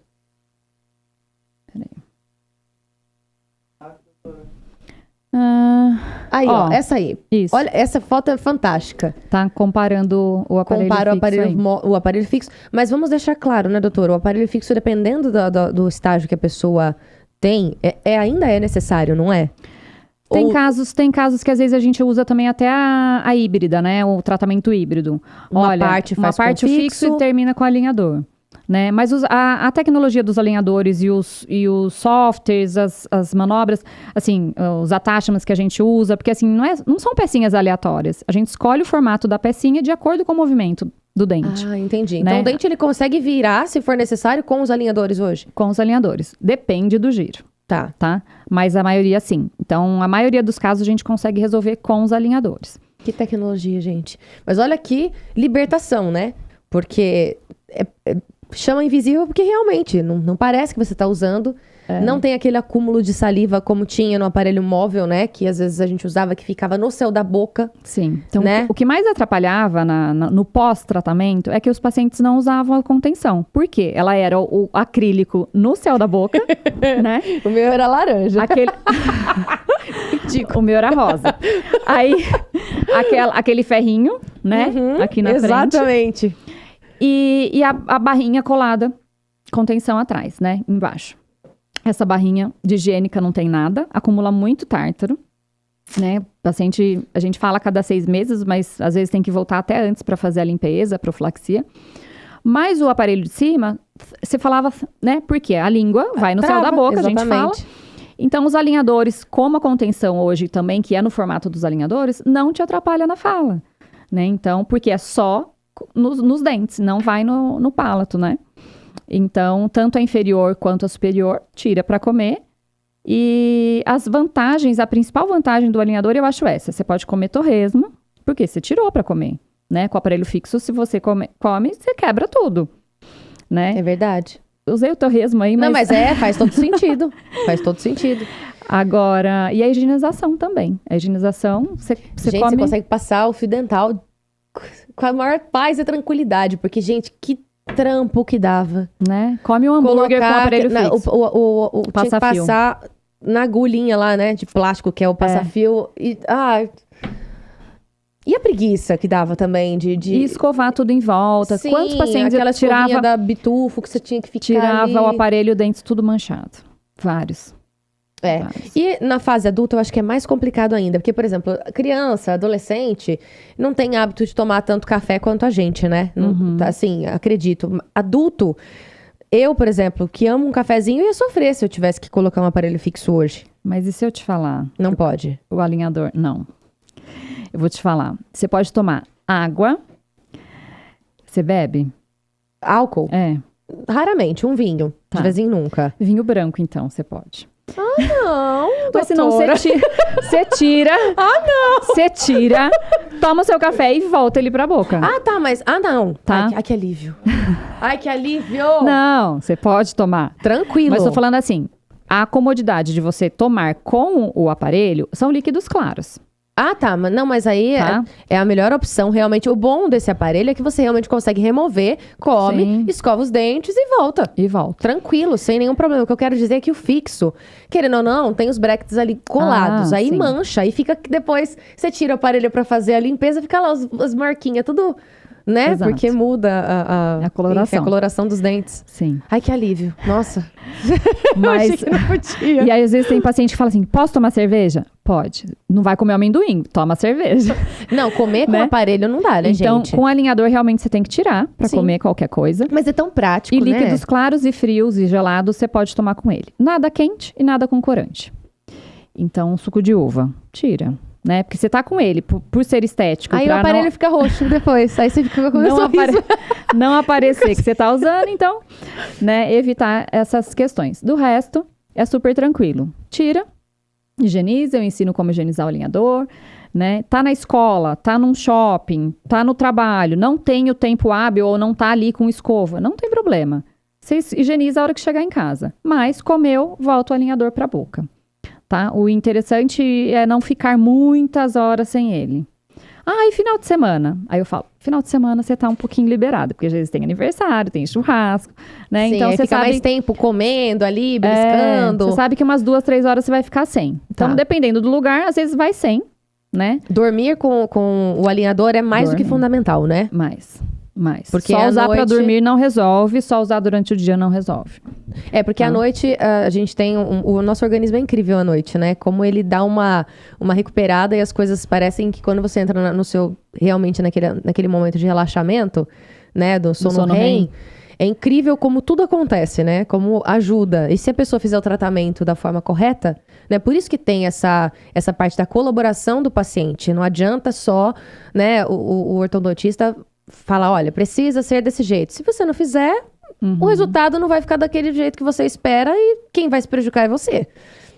Aí, ó, essa aí. Isso. Olha, essa foto é fantástica. Tá comparando o aparelho Compara fixo o aparelho fixo. Mas vamos deixar claro, né, doutor? O aparelho fixo, dependendo do estágio que a pessoa tem, ainda é necessário, não é? Tem casos que às vezes a gente usa também até a híbrida, né? O tratamento híbrido. Uma parte o fixo e termina com alinhador. Né? Mas a tecnologia dos alinhadores e os softwares, as manobras, assim, os attachments que a gente usa, porque assim, não são pecinhas aleatórias. A gente escolhe o formato da pecinha de acordo com o movimento do dente. Ah, entendi. Né? Então o dente ele consegue virar, se for necessário, com os alinhadores hoje? Com os alinhadores. Depende do giro. Tá? Mas a maioria sim. Então, a maioria dos casos a gente consegue resolver com os alinhadores. Que tecnologia, gente. Mas olha aqui, libertação, né? Porque chama invisível porque realmente não parece que você está usando. Não tem aquele acúmulo de saliva como tinha no aparelho móvel, né? Que às vezes a gente usava que ficava no céu da boca. Sim. Então, né? o que mais atrapalhava no pós-tratamento é que os pacientes não usavam a contenção. Por quê? Ela era o acrílico no céu da boca, né? O meu era laranja. O meu era rosa. Aí, aquele ferrinho, né? Aqui na frente. Exatamente. E a barrinha colada, contenção atrás, né? Embaixo. Essa barrinha de higiênica não tem nada, acumula muito tártaro, né? Paciente, a gente fala a cada 6 meses, mas às vezes tem que voltar até antes para fazer a limpeza, a profilaxia. Mas o aparelho de cima, você falava, né? Porque a língua vai no céu da boca, exatamente. A gente fala. Então, os alinhadores, como a contenção hoje também, que é no formato dos alinhadores, não te atrapalha na fala, né? Então, porque é só nos dentes, não vai no palato, né? Então, tanto a inferior quanto a superior, tira para comer. E as vantagens, a principal vantagem do alinhador, eu acho essa. Você pode comer torresmo, porque você tirou para comer, né? Com o aparelho fixo, se você come, você quebra tudo, né? É verdade. Usei o torresmo aí, mas... Não, mas faz todo sentido. Faz todo sentido. Agora, e a higienização também. A higienização, você gente, come... você consegue passar o fio dental com a maior paz e tranquilidade, porque, gente, que trampo que dava. Né? Come um hambúrguer com o aparelho fixo. Tinha que passar na agulhinha lá, né? De plástico, que é o passa-fio. E a preguiça que dava também de... E escovar tudo em volta. Sim, quantos pacientes aquela tirava da bitufo que você tinha que ficar tirava ali. O aparelho, dentes tudo manchado. Vários. E na fase adulta eu acho que é mais complicado ainda, porque, por exemplo, criança, adolescente, não tem hábito de tomar tanto café quanto a gente, né? Assim, acredito. Adulto, eu, por exemplo, que amo um cafezinho, ia sofrer se eu tivesse que colocar um aparelho fixo hoje. Mas e se eu te falar? Não pode. O alinhador, não. Eu vou te falar. Você pode tomar água. Você bebe? Álcool? Raramente, um vinho. Tá. De vez em nunca. Vinho branco, então, você pode. Não, mas senão você tira. Você tira, toma o seu café e volta ele pra boca. Tá, mas... não. Tá. Ai, que alívio. Ai, que alívio. Não, você pode tomar. Tranquilo. Mas tô falando assim, a comodidade de você tomar com o aparelho são líquidos claros. Tá, mas aí é a melhor opção, realmente. O bom desse aparelho é que você realmente consegue remover, come, escova os dentes e volta. Tranquilo, sem nenhum problema. O que eu quero dizer é que o fixo, querendo ou não, tem os brackets ali colados. Aí mancha, aí fica depois, você tira o aparelho pra fazer a limpeza, fica lá as marquinhas, tudo... Né? Exato. Porque muda a coloração. A coloração dos dentes. Sim. Ai, que alívio. Nossa. Mas... Eu achei que não podia. E aí, às vezes, tem paciente que fala assim, posso tomar cerveja? Pode. Não vai comer amendoim, toma cerveja. Não, comer com aparelho não dá, né, então, gente? Com alinhador, realmente, você tem que tirar pra comer qualquer coisa. Mas é tão prático, e né? líquidos claros e frios e gelados, você pode tomar com ele. Nada quente e nada com corante. Então, suco de uva, tira. Né? Porque você tá com ele, por ser estético. Aí o aparelho fica roxo depois. Aí você fica com não aparecer que você tá usando, então, né? Evitar essas questões. Do resto, é super tranquilo. Tira, higieniza, eu ensino como higienizar o alinhador, né? Tá na escola, tá num shopping, tá no trabalho, não tem o tempo hábil ou não tá ali com escova, não tem problema. Você higieniza a hora que chegar em casa. Mas comeu, volta o alinhador para a boca. Tá? O interessante é não ficar muitas horas sem ele. E final de semana? Aí eu falo, final de semana você tá um pouquinho liberado, porque às vezes tem aniversário, tem churrasco, né? Sim, então você fica mais tempo comendo ali, beliscando. Você sabe que umas 2, 3 horas você vai ficar sem. Então, dependendo do lugar, às vezes vai sem, né? Dormir com o alinhador é mais do que fundamental, né? Mais. Porque só usar pra dormir não resolve, só usar durante o dia não resolve. Porque à noite a gente tem... o nosso organismo é incrível à noite, né? Como ele dá uma recuperada e as coisas parecem que quando você entra no seu... Realmente naquele momento de relaxamento, né? Do sono REM. É incrível como tudo acontece, né? Como ajuda. E se a pessoa fizer o tratamento da forma correta, né? Por isso que tem essa parte da colaboração do paciente. Não adianta só, né? O ortodontista... Fala, olha, precisa ser desse jeito. Se você não fizer, o resultado não vai ficar daquele jeito que você espera e quem vai se prejudicar é você.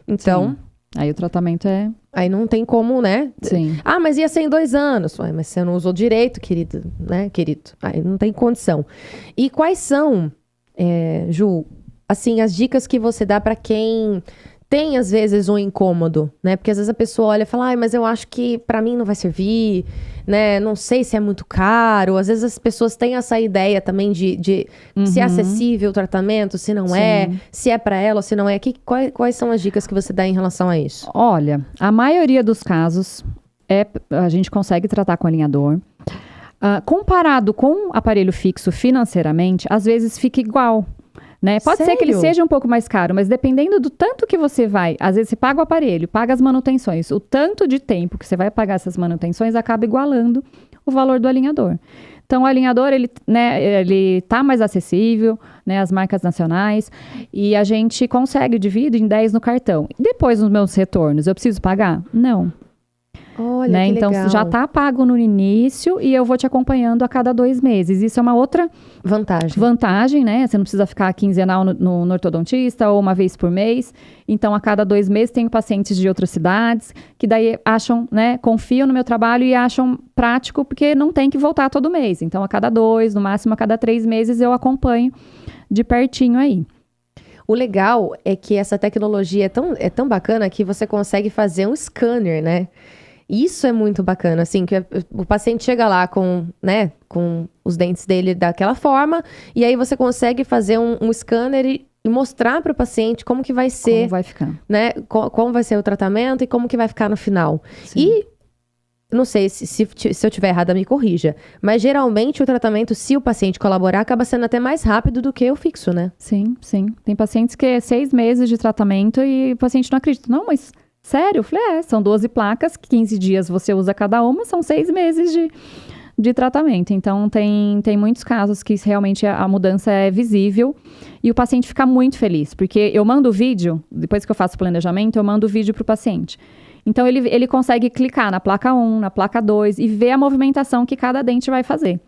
Então... Sim. Aí o tratamento é... Aí não tem como, né? Sim. Mas ia ser em 2 anos. Mas você não usou direito, querido, né, querido? Aí não tem condição. E quais são, Ju, assim, as dicas que você dá para quem... tem, às vezes, um incômodo, né? Porque, às vezes, a pessoa olha e fala... mas eu acho que, pra mim, não vai servir, né? Não sei se é muito caro. Às vezes, as pessoas têm essa ideia também de se é acessível o tratamento, se não é. Se é pra ela ou se não é. Quais são as dicas que você dá em relação a isso? Olha, a maioria dos casos, a gente consegue tratar com alinhador. Comparado com aparelho fixo financeiramente, às vezes fica igual. Né? Pode ser que ele seja um pouco mais caro, mas dependendo do tanto que você vai, às vezes você paga o aparelho, paga as manutenções, o tanto de tempo que você vai pagar essas manutenções acaba igualando o valor do alinhador. Então, o alinhador, ele tá mais acessível, né, as marcas nacionais, e a gente consegue dividir em 10 no cartão. Depois, nos meus retornos, eu preciso pagar? Não. Olha, né? que Então, legal. já tá pago no início e eu vou te acompanhando a cada 2 meses. Isso é uma outra vantagem, né? Você não precisa ficar quinzenal no ortodontista ou uma vez por mês. Então, a cada 2 meses, tenho pacientes de outras cidades que daí acham, né? Confiam no meu trabalho e acham prático porque não tem que voltar todo mês. Então, a cada 2, no máximo a cada 3 meses, eu acompanho de pertinho aí. O legal é que essa tecnologia é tão bacana que você consegue fazer um scanner, né? Isso é muito bacana, assim, que o paciente chega lá com os dentes dele daquela forma, e aí você consegue fazer um scanner e mostrar para o paciente como que vai ser. Como vai ficar. Né? Como vai ser o tratamento e como que vai ficar no final. Sim. E, não sei, se eu estiver errada, me corrija, mas geralmente o tratamento, se o paciente colaborar, acaba sendo até mais rápido do que o fixo, né? Sim, sim. Tem pacientes que é 6 meses de tratamento e o paciente não acredita. Não, mas... Sério? Eu falei, são 12 placas, 15 dias você usa cada uma, são 6 meses de tratamento. Então, tem muitos casos que realmente a mudança é visível e o paciente fica muito feliz, porque eu mando o vídeo, depois que eu faço o planejamento, eu mando o vídeo para o paciente. Então, ele consegue clicar na placa 1, na placa 2 e ver a movimentação que cada dente vai fazer.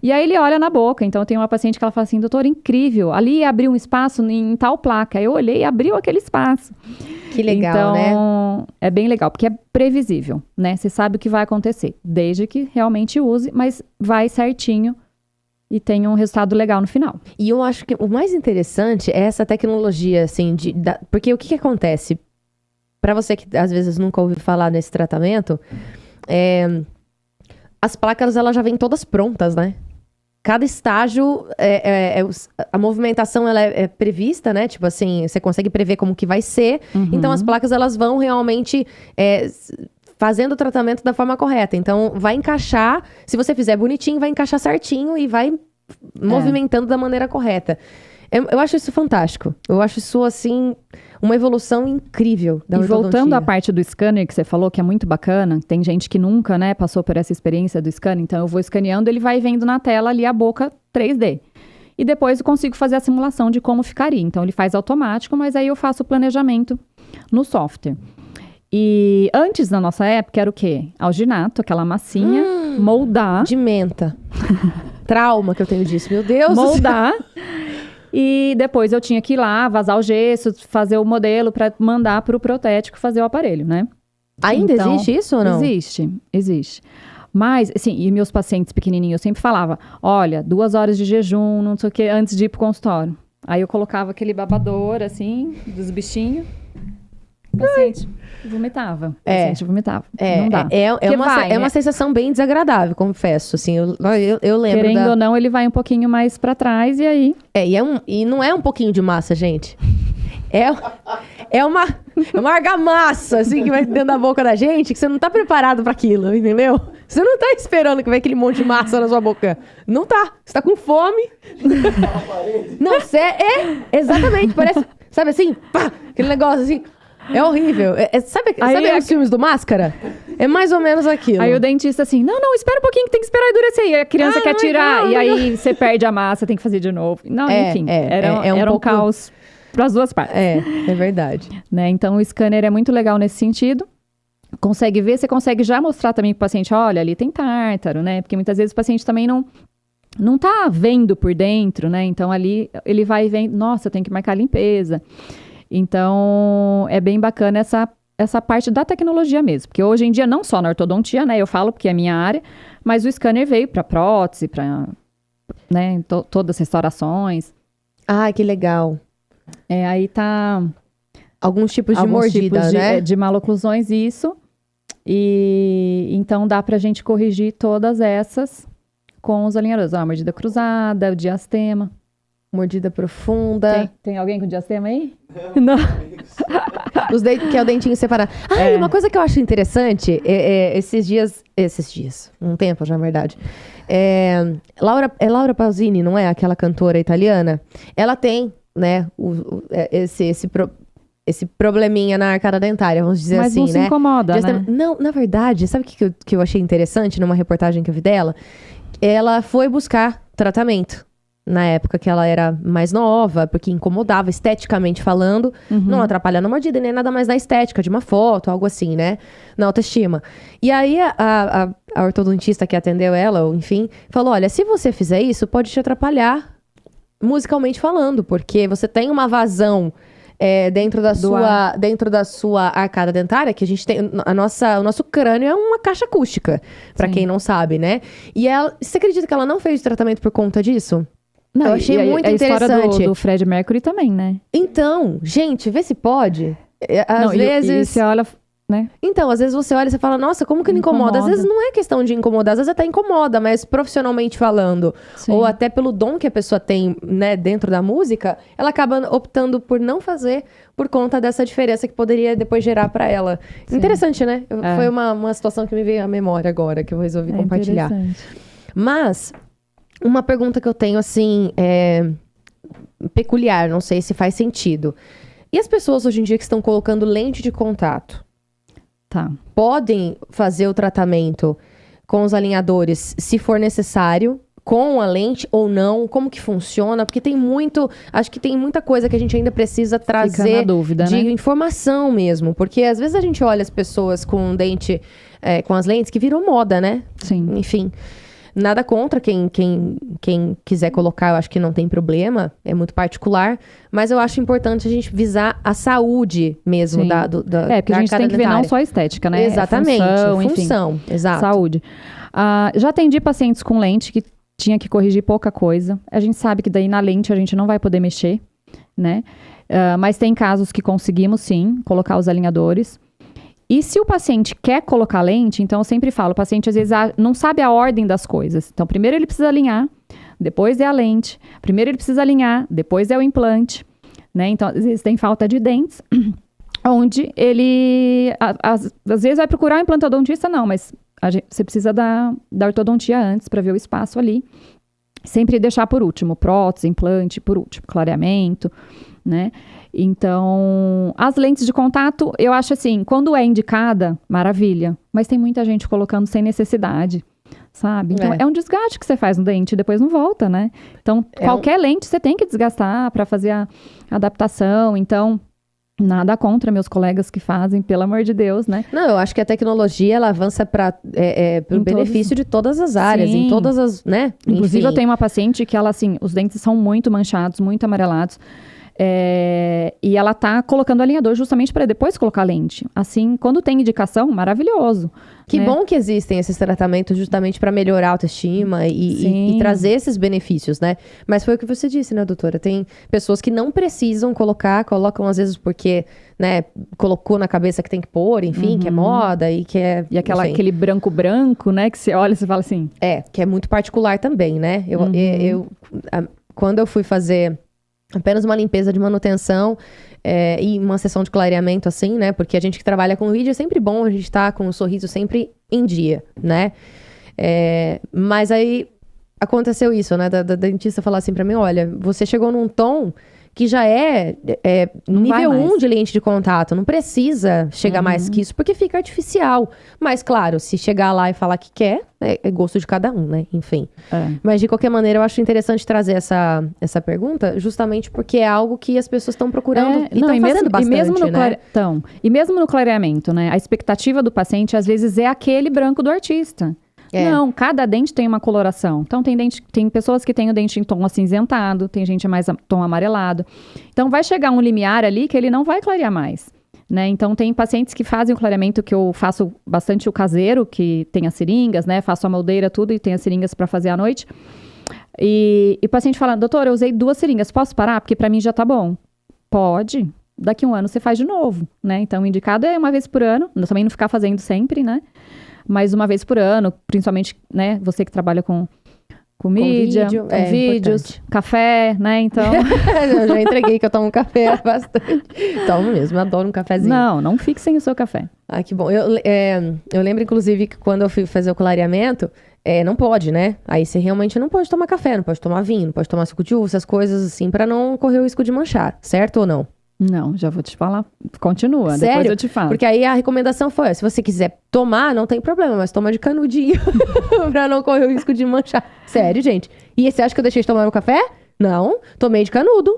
E aí ele olha na boca. Então, eu tenho uma paciente que ela fala assim, doutor, incrível, ali abriu um espaço em tal placa. Eu olhei e abriu aquele espaço. Que legal, né? Então, é bem legal, porque é previsível, né? Você sabe o que vai acontecer, desde que realmente use, mas vai certinho e tenha um resultado legal no final. E eu acho que o mais interessante é essa tecnologia, assim, porque o que acontece? Para você que às vezes nunca ouviu falar nesse tratamento, as placas, elas já vêm todas prontas, né? Cada estágio, a movimentação ela é prevista, né? Tipo assim, você consegue prever como que vai ser. Uhum. Então, as placas, elas vão realmente fazendo o tratamento da forma correta. Então, vai encaixar, se você fizer bonitinho, vai encaixar certinho e vai movimentando da maneira correta. Eu acho isso fantástico. Eu acho isso, assim, uma evolução incrível da ortodontia. E voltando à parte do scanner que você falou, que é muito bacana, tem gente que nunca, né, passou por essa experiência do scanner, então eu vou escaneando, ele vai vendo na tela ali a boca 3D. E depois eu consigo fazer a simulação de como ficaria. Então ele faz automático, mas aí eu faço o planejamento no software. E antes, na nossa época, era o quê? Alginato, aquela massinha, moldar. De menta. Trauma que eu tenho disso, meu Deus. Moldar. E depois eu tinha que ir lá, vazar o gesso, fazer o modelo para mandar para o protético fazer o aparelho, né? Ainda Então, existe isso ou não? Existe. Mas, assim, e meus pacientes pequenininhos, eu sempre falava, olha, 2 horas de jejum, não sei o que, antes de ir pro consultório. Aí eu colocava aquele babador, assim, dos bichinhos. O paciente vomitava. Não dá. É uma sensação bem desagradável, confesso. Assim, eu lembro. Querendo ou não, ele vai um pouquinho mais pra trás e aí. E não é um pouquinho de massa, gente. É uma argamassa, assim, que vai dentro da boca da gente, que você não tá preparado pra aquilo, entendeu? Você não tá esperando que vai aquele monte de massa na sua boca. Não tá. Você tá com fome. Não, exatamente. Parece, sabe assim? Pá, aquele negócio assim. É horrível. Sabe os filmes do Máscara? É mais ou menos aquilo. Aí o dentista assim, não, espera um pouquinho que tem que esperar endurecer. E a criança quer tirar. E aí você perde a massa, tem que fazer de novo. Não, enfim. Era um caos para as duas partes. É verdade. Né? Então o scanner é muito legal nesse sentido. Consegue ver, você consegue já mostrar também pro paciente, olha, ali tem tártaro, né? Porque muitas vezes o paciente também não tá vendo por dentro, né? Então ali ele vai vendo, nossa, eu tenho que marcar a limpeza. Então, é bem bacana essa parte da tecnologia mesmo. Porque hoje em dia, não só na ortodontia, né? Eu falo porque é a minha área, mas o scanner veio para prótese, para né, todas as restaurações. Ah, que legal. Aí tá... Alguns tipos de mordida, né? De maloclusões, isso. E então dá pra gente corrigir todas essas com os alinhadores. A mordida cruzada, o diastema. Mordida profunda. Tem alguém com diastema aí? Não. Que é o dentinho separado. Uma coisa que eu acho interessante, esses dias, um tempo já, na verdade. Laura Pausini, não é? Aquela cantora italiana. Ela tem, né, esse probleminha na arcada dentária, vamos dizer assim, né? Mas não se incomoda, né? Não, na verdade, sabe o que eu achei interessante numa reportagem que eu vi dela? Ela foi buscar tratamento. Na época que ela era mais nova, porque incomodava esteticamente falando, não atrapalhando a mordida, nem nada mais na estética de uma foto, algo assim, né? Na autoestima. E aí a ortodontista que atendeu ela, ou enfim, falou, olha, se você fizer isso, pode te atrapalhar musicalmente falando, porque você tem uma vazão dentro da sua arcada dentária, que a gente tem, o nosso crânio é uma caixa acústica, pra quem não sabe, né? E você acredita que ela não fez tratamento por conta disso? Não, eu achei muito interessante. A história do Fred Mercury também, né? Então, gente, vê se pode. Às vezes... E você olha, né? Então, às vezes você olha e você fala, nossa, como que não incomoda? Às vezes não é questão de incomodar, às vezes até incomoda, mas profissionalmente falando, ou até pelo dom que a pessoa tem, né, dentro da música, ela acaba optando por não fazer por conta dessa diferença que poderia depois gerar pra ela. Sim. Interessante, né? Foi uma situação que me veio à memória agora, que eu resolvi compartilhar. Mas... uma pergunta que eu tenho, assim, peculiar, não sei se faz sentido. E as pessoas hoje em dia que estão colocando lente de contato? Tá. Podem fazer o tratamento com os alinhadores, se for necessário, com a lente ou não? Como que funciona? Porque acho que tem muita coisa que a gente ainda precisa trazer. Fica na dúvida, de né? informação mesmo. Porque às vezes a gente olha as pessoas com dente, com as lentes, que virou moda, né? Sim. Enfim... nada contra quem quiser colocar, eu acho que não tem problema, é muito particular, mas eu acho importante a gente visar a saúde mesmo da porque a gente tem que ver não só a estética, né? Exatamente, função, enfim, exato. Saúde. Já atendi pacientes com lente que tinha que corrigir pouca coisa. A gente sabe que daí na lente a gente não vai poder mexer, né? Mas tem casos que conseguimos sim colocar os alinhadores. E se o paciente quer colocar lente, então eu sempre falo, o paciente às vezes não sabe a ordem das coisas. Então, primeiro ele precisa alinhar, depois é a lente. Primeiro ele precisa alinhar, depois é o implante. Né? Então, às vezes tem falta de dentes, onde ele, às vezes vai procurar um implantodontista, não, mas você precisa da ortodontia antes para ver o espaço ali. Sempre deixar por último, prótese, implante, por último, clareamento, né? Então, as lentes de contato, eu acho assim, quando é indicada, maravilha. Mas tem muita gente colocando sem necessidade, sabe? Então, é um desgaste que você faz no dente e depois não volta, né? Então, qualquer lente você tem que desgastar para fazer a adaptação. Então, Nada contra meus colegas que fazem, pelo amor de Deus, né? Não, eu acho que a tecnologia, ela avança para o benefício de todas as áreas, Sim. em todas as, né? Inclusive, Enfim. eu tenho uma paciente que ela, assim, os dentes são muito manchados, muito amarelados. E ela tá colocando alinhador justamente para depois colocar lente. Assim, quando tem indicação, maravilhoso. Que né? bom que existem esses tratamentos justamente para melhorar a autoestima e trazer esses benefícios, né? Mas foi o que você disse, né, doutora? Tem pessoas que não precisam colocar, colocam às vezes porque, né, colocou na cabeça que tem que pôr, enfim, que é moda e que é... E enfim. aquele branco, né, que você olha e você fala assim... Que é muito particular também, né? Quando eu fui fazer apenas uma limpeza de manutenção e uma sessão de clareamento, assim, né? Porque a gente que trabalha com vídeo é sempre bom a gente estar com o sorriso sempre em dia, né? Mas aí aconteceu isso, né? Da dentista falar assim pra mim, olha, você chegou num tom que já nível 1 de lente de contato, não precisa chegar mais que isso, porque fica artificial. Mas, claro, se chegar lá e falar que quer, é gosto de cada um, né? Enfim. Mas, de qualquer maneira, eu acho interessante trazer essa pergunta, justamente porque é algo que as pessoas estão procurando e estão fazendo bastante, né? E mesmo no clareamento, né? A expectativa do paciente, às vezes, é aquele branco do artista. Não, cada dente tem uma coloração. Então, tem pessoas que têm o dente em tom acinzentado, tem gente mais tom amarelado. Então, vai chegar um limiar ali que ele não vai clarear mais, né? Então, tem pacientes que fazem o clareamento, que eu faço bastante o caseiro, que tem as seringas, né? Faço a moldeira, tudo, e tem as seringas para fazer à noite. E o paciente fala, doutora, eu usei 2 seringas, posso parar? Porque para mim já tá bom. Pode. Daqui a 1 ano você faz de novo, né? Então, o indicado é uma vez por ano. Também não ficar fazendo sempre, né? Mas uma vez por ano, principalmente, né, você que trabalha com mídia, com vídeos, importante. Café, né, então... Eu já entreguei que eu tomo café bastante. Tomo mesmo, adoro um cafezinho. Não fixem o seu café. Ah, que bom. Eu lembro, inclusive, que quando eu fui fazer o clareamento, não pode, né? Aí você realmente não pode tomar café, não pode tomar vinho, não pode tomar suco de uva, essas coisas assim, pra não correr o risco de manchar, certo ou não? Não, já vou te falar. Continua, Sério? Depois eu te falo. Porque aí a recomendação foi, se você quiser tomar, não tem problema, mas toma de canudinho pra não correr o risco de manchar. Sério, gente. E você acha que eu deixei de tomar meu café? Não, tomei de canudo.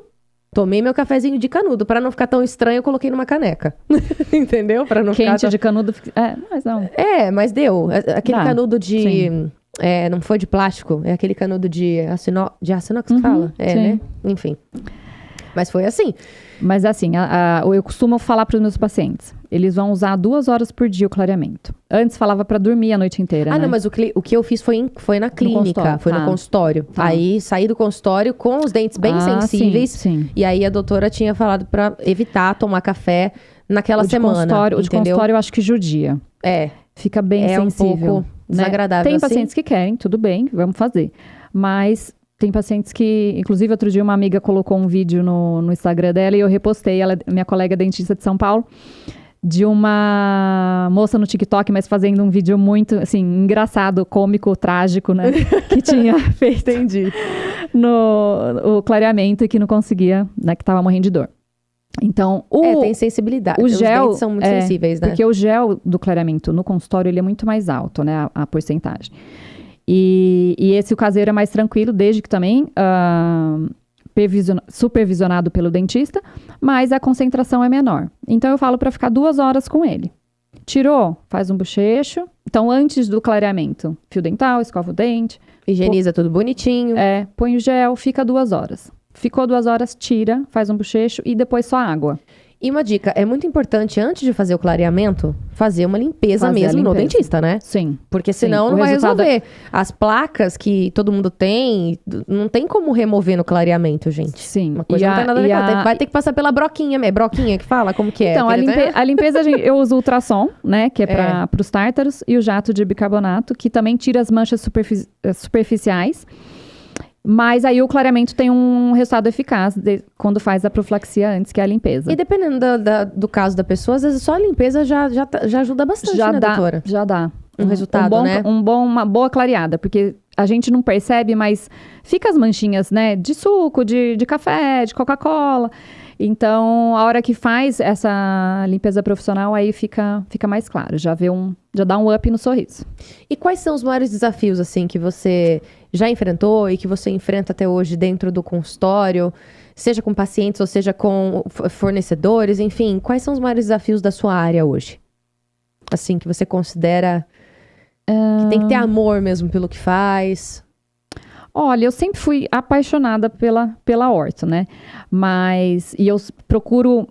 Tomei meu cafezinho de canudo. Pra não ficar tão estranho, eu coloquei numa caneca. Entendeu? Pra não Quente ficar de canudo... mas não. Mas deu. Aquele canudo de... não foi de plástico, é aquele canudo de aço inox que fala? Né? Enfim. Mas foi assim. Mas assim, eu costumo falar para os meus pacientes, eles vão usar 2 horas por dia o clareamento. Antes falava para dormir a noite inteira, né? Não, mas o que eu fiz foi na clínica, foi no consultório. Aí saí do consultório com os dentes bem sensíveis. Sim. E aí a doutora tinha falado para evitar tomar café naquela semana. O de consultório eu acho que judia. Fica bem sensível. Um pouco desagradável. Tem assim. pacientes que querem, tudo bem, vamos fazer. Mas... Tem pacientes que... Inclusive, outro dia uma amiga colocou um vídeo no Instagram dela e eu repostei. Ela, minha colega dentista de São Paulo, de uma moça no TikTok, mas fazendo um vídeo muito, assim, engraçado, cômico, trágico, né? Que tinha feito o clareamento e que não conseguia, né? Que tava morrendo de dor. Então, tem sensibilidade. Os dentes são muito sensíveis, né? Porque o gel do clareamento no consultório, ele é muito mais alto, né? A porcentagem. E esse o caseiro é mais tranquilo, desde que também supervisionado pelo dentista, mas a concentração é menor. Então, eu falo para ficar 2 horas com ele. Tirou, faz um bochecho. Então, antes do clareamento, fio dental, escova o dente. Higieniza tudo bonitinho. Põe o gel, fica 2 horas. Ficou 2 horas, tira, faz um bochecho e depois só água. E uma dica, é muito importante, antes de fazer o clareamento, fazer uma limpeza mesmo no dentista, né? Sim. Porque senão não vai resolver. As placas que todo mundo tem, não tem como remover no clareamento, gente. Sim. Uma coisa não tem nada a ver com outra. Vai ter que passar pela broquinha. É broquinha que fala? Como que é? Então, a limpeza, eu uso o ultrassom, né? Que é para os tártaros. E o jato de bicarbonato, que também tira as manchas superficiais. Mas aí o clareamento tem um resultado eficaz quando faz a profilaxia antes, que é a limpeza. E dependendo do caso da pessoa, às vezes só a limpeza já ajuda bastante, né, doutora? Já dá. Um resultado, né? Uma boa clareada, porque a gente não percebe, mas fica as manchinhas, né? De suco, de café, de Coca-Cola. Então, a hora que faz essa limpeza profissional, aí fica mais claro. Já dá um up no sorriso. E quais são os maiores desafios, assim, que você já enfrentou e que você enfrenta até hoje dentro do consultório? seja com pacientes ou seja com fornecedores, enfim, quais são os maiores desafios da sua área hoje? Assim, que você considera que tem que ter amor mesmo pelo que faz? Olha, eu sempre fui apaixonada pela orto, né? E eu procuro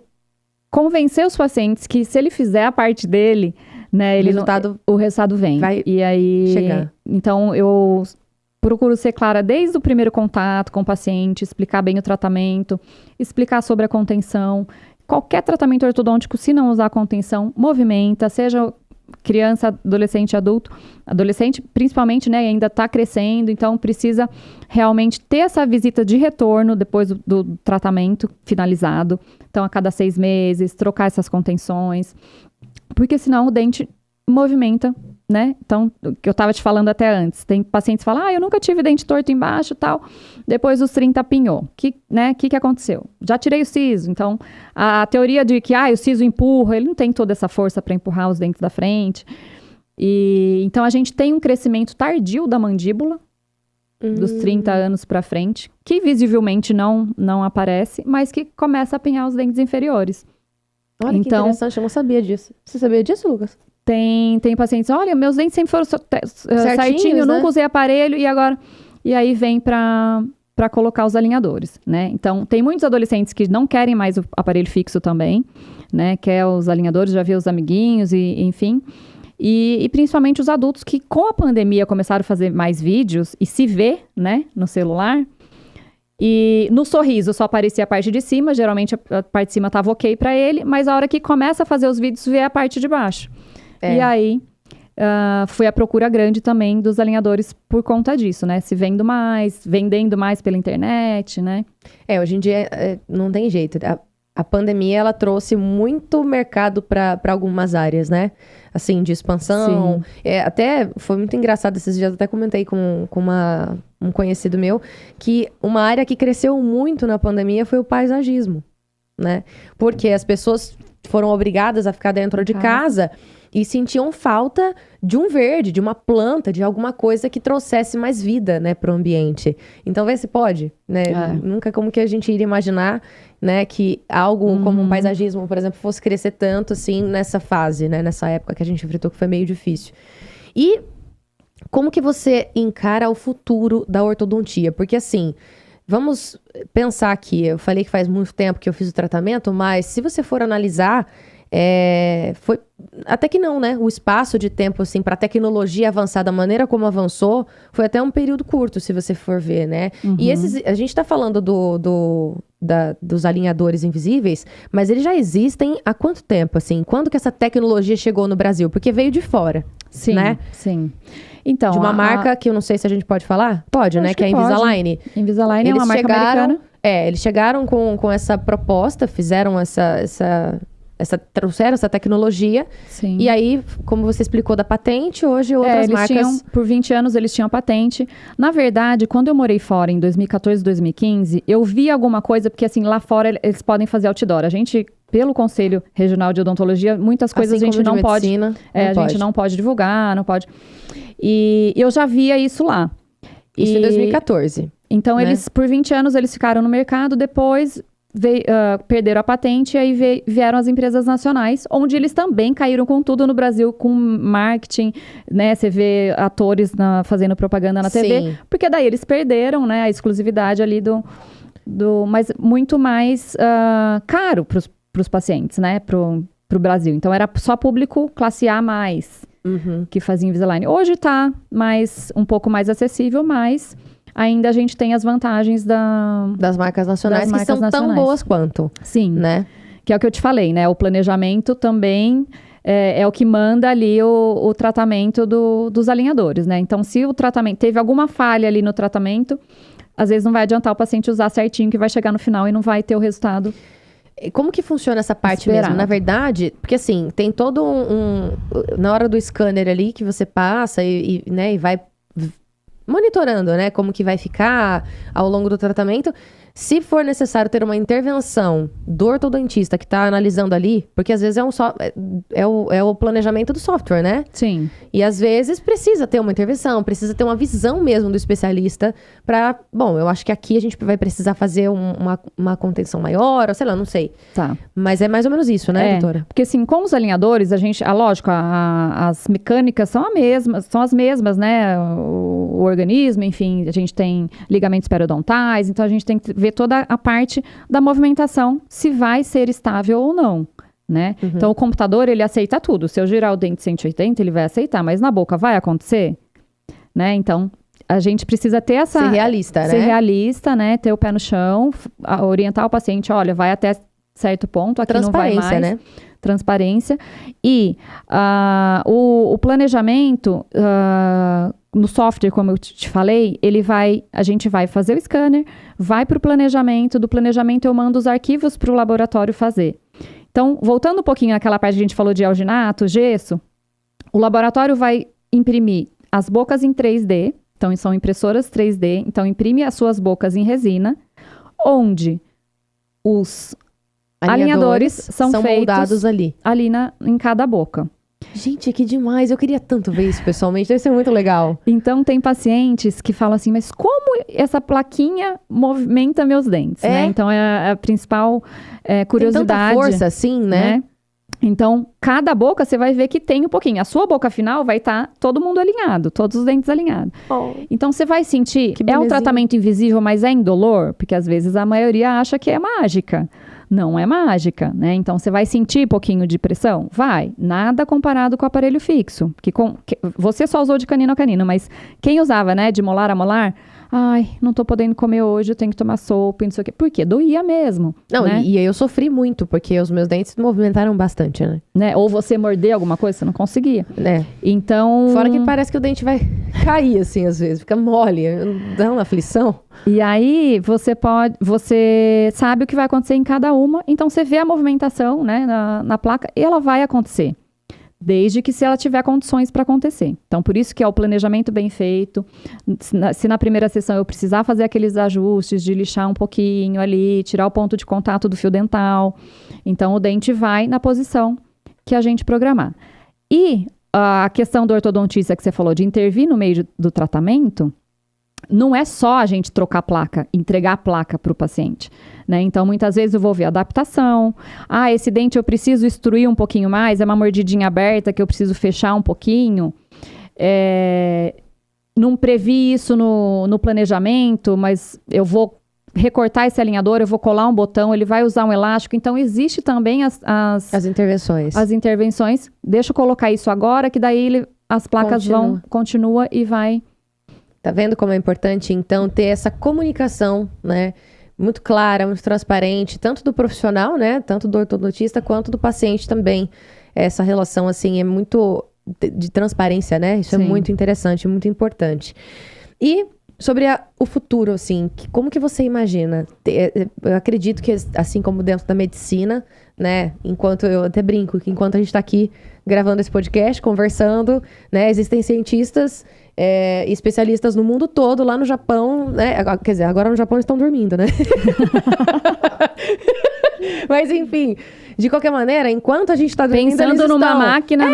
convencer os pacientes que se ele fizer a parte dele, né, o resultado vem. Vai e aí chegar. Então eu procuro ser clara desde o primeiro contato com o paciente, explicar bem o tratamento, explicar sobre a contenção. Qualquer tratamento ortodôntico, se não usar a contenção, movimenta, seja criança, adolescente, adulto. Adolescente, principalmente, né, ainda está crescendo, então precisa realmente ter essa visita de retorno depois do tratamento finalizado. Então, a cada 6 meses, trocar essas contenções, porque senão o dente movimenta, né? Então, o que eu estava te falando até antes, tem pacientes que falam, eu nunca tive dente torto embaixo e tal, depois dos 30 apinhou. Que aconteceu? Já tirei o siso, então a teoria de que o siso empurra, ele não tem toda essa força para empurrar os dentes da frente. E então a gente tem um crescimento tardio da mandíbula, dos 30 anos para frente, que visivelmente não aparece, mas que começa a apinhar os dentes inferiores. Olha, então, que interessante, eu não sabia disso. Você sabia disso, Lucas? Tem pacientes, olha, meus dentes sempre foram certinho, eu nunca usei aparelho e aí vem para colocar os alinhadores, né? Então, tem muitos adolescentes que não querem mais o aparelho fixo também, né? Quer os alinhadores, já vê os amiguinhos enfim. E principalmente os adultos que com a pandemia começaram a fazer mais vídeos e se ver, né, no celular. E no sorriso só aparecia a parte de cima, geralmente a parte de cima estava ok para ele, mas a hora que começa a fazer os vídeos, vê a parte de baixo. E aí, foi a procura grande também dos alinhadores por conta disso, né? Se vendendo mais pela internet, né? Hoje em dia não tem jeito. A pandemia, ela trouxe muito mercado para algumas áreas, né? Assim, de expansão. Até foi muito engraçado esses dias, até comentei com um conhecido meu, que uma área que cresceu muito na pandemia foi o paisagismo, né? Porque as pessoas foram obrigadas a ficar dentro de casa e sentiam falta de um verde, de uma planta, de alguma coisa que trouxesse mais vida, né, para o ambiente. Então, vê se pode, né? Nunca como que a gente iria imaginar, né, que algo como um paisagismo, por exemplo, fosse crescer tanto assim nessa fase, né, nessa época que a gente enfrentou, que foi meio difícil. E como que você encara o futuro da ortodontia? Porque assim, vamos pensar aqui, eu falei que faz muito tempo que eu fiz o tratamento, mas se você for analisar, foi até que não, né? O espaço de tempo, assim, para a tecnologia avançar da maneira como avançou, foi até um período curto, se você for ver, né? E a gente tá falando dos alinhadores invisíveis, mas eles já existem há quanto tempo, assim? Quando que essa tecnologia chegou no Brasil? Porque veio de fora, né? Sim. Então, de uma marca que eu não sei se a gente pode falar? Pode, né? Que é a Invisalign. Invisalign é uma marca americana. Eles chegaram com essa proposta, fizeram trouxeram essa tecnologia. Sim. E aí, como você explicou da patente, hoje outras marcas... por 20 anos eles tinham patente. Na verdade, quando eu morei fora, em 2014, 2015, eu vi alguma coisa, porque assim, lá fora eles podem fazer outdoor. A gente, pelo Conselho Regional de Odontologia, muitas coisas assim a gente não pode... a gente não pode divulgar, não pode... E eu já via isso lá. Isso em 2014. Então, eles, por 20 anos, eles ficaram no mercado, depois... perderam a patente e aí vieram as empresas nacionais, onde eles também caíram com tudo no Brasil, com marketing, né? Você vê atores fazendo propaganda na TV, Sim. Porque daí eles perderam, né, a exclusividade ali mas muito mais caro para os pacientes, né? Pro Brasil. Então era só público classe A+, que fazia Invisalign. Hoje tá um pouco mais acessível, mas... ainda a gente tem as vantagens das marcas nacionais, que são tão boas quanto. Sim. Né? Que é o que eu te falei, né? O planejamento também é o que manda ali o tratamento dos alinhadores, né? Então, se o tratamento teve alguma falha ali no tratamento, às vezes não vai adiantar o paciente usar certinho, que vai chegar no final e não vai ter o resultado. Como que funciona essa parte mesmo? Na verdade, porque assim, tem todo na hora do scanner ali que você passa né, e vai... monitorando, né, como que vai ficar ao longo do tratamento. Se for necessário ter uma intervenção do ortodontista que está analisando ali, porque às vezes é o planejamento do software, né? Sim. E às vezes precisa ter uma intervenção, precisa ter uma visão mesmo do especialista para... Bom, eu acho que aqui a gente vai precisar fazer uma contenção maior, ou sei lá, não sei. Tá. Mas é mais ou menos isso, né, doutora? Porque assim, com os alinhadores, lógico, as mecânicas são as mesmas, né? O organismo, enfim, a gente tem ligamentos periodontais, então a gente tem que ver toda a parte da movimentação, se vai ser estável ou não, né? Uhum. Então, o computador, ele aceita tudo. Se eu girar o dente 180, ele vai aceitar, mas na boca vai acontecer? Né? Então, a gente precisa ter essa... Ser realista, né? Ser realista, né? Ter o pé no chão, orientar o paciente, olha, vai até certo ponto, aqui não vai mais. Né? Transparência. E o planejamento... no software, como eu te falei, a gente vai fazer o scanner, vai para o planejamento, do planejamento eu mando os arquivos para o laboratório fazer. Então, voltando um pouquinho naquela parte que a gente falou de alginato, gesso, o laboratório vai imprimir as bocas em 3D, então são impressoras 3D, então imprime as suas bocas em resina, onde os alinhadores são feitos moldados ali em cada boca. Gente, que demais. Eu queria tanto ver isso pessoalmente. Deve ser muito legal. Então, tem pacientes que falam assim, mas como essa plaquinha movimenta meus dentes, né? Então, é a principal curiosidade. Tem tanta força assim, né? Então, cada boca você vai ver que tem um pouquinho. A sua boca final vai estar todo mundo alinhado, todos os dentes alinhados. Oh. Então, você vai sentir, é um tratamento invisível, mas é indolor? Porque às vezes a maioria acha que é mágica. Não é mágica, né? Então, você vai sentir pouquinho de pressão? Vai. Nada comparado com o aparelho fixo. Você só usou de canino a canino, mas quem usava, né, de molar a molar... Ai, não tô podendo comer hoje, eu tenho que tomar sopa, não sei o quê. Por quê? Doía mesmo. Não, né? e eu sofri muito, porque os meus dentes movimentaram bastante, né? Ou você morder alguma coisa, você não conseguia. Então... Fora que parece que o dente vai cair, assim, às vezes. Fica mole, dá uma aflição. E aí, você sabe o que vai acontecer em cada uma, então você vê a movimentação, né, na placa, e ela vai acontecer. Desde que se ela tiver condições para acontecer. Então, por isso que é o planejamento bem feito. Se na primeira sessão eu precisar fazer aqueles ajustes de lixar um pouquinho ali, tirar o ponto de contato do fio dental, então o dente vai na posição que a gente programar. E a questão do ortodontista que você falou, de intervir no meio do tratamento, não é só a gente trocar a placa, entregar a placa para o paciente, né? Então, muitas vezes eu vou ver adaptação. Esse dente eu preciso instruir um pouquinho mais, é uma mordidinha aberta que eu preciso fechar um pouquinho. Não previ isso no planejamento, mas eu vou recortar esse alinhador, eu vou colar um botão, ele vai usar um elástico. Então, existe também as intervenções. As intervenções. Deixa eu colocar isso agora, que daí as placas continua e vai... Tá vendo como é importante, então, ter essa comunicação, né? Muito clara, muito transparente, tanto do profissional, né? Tanto do ortodontista, quanto do paciente também. Essa relação, assim, é muito de transparência, né? Isso Sim. É muito interessante, muito importante. E sobre o futuro, assim, como que você imagina? Eu acredito que, assim como dentro da medicina, né? Eu até brinco que enquanto a gente tá aqui gravando esse podcast, conversando, né? Existem cientistas... especialistas no mundo todo, lá no Japão, né? Quer dizer, agora no Japão eles estão dormindo, né? Mas, enfim, de qualquer maneira, enquanto a gente está dormindo, pensando numa máquina...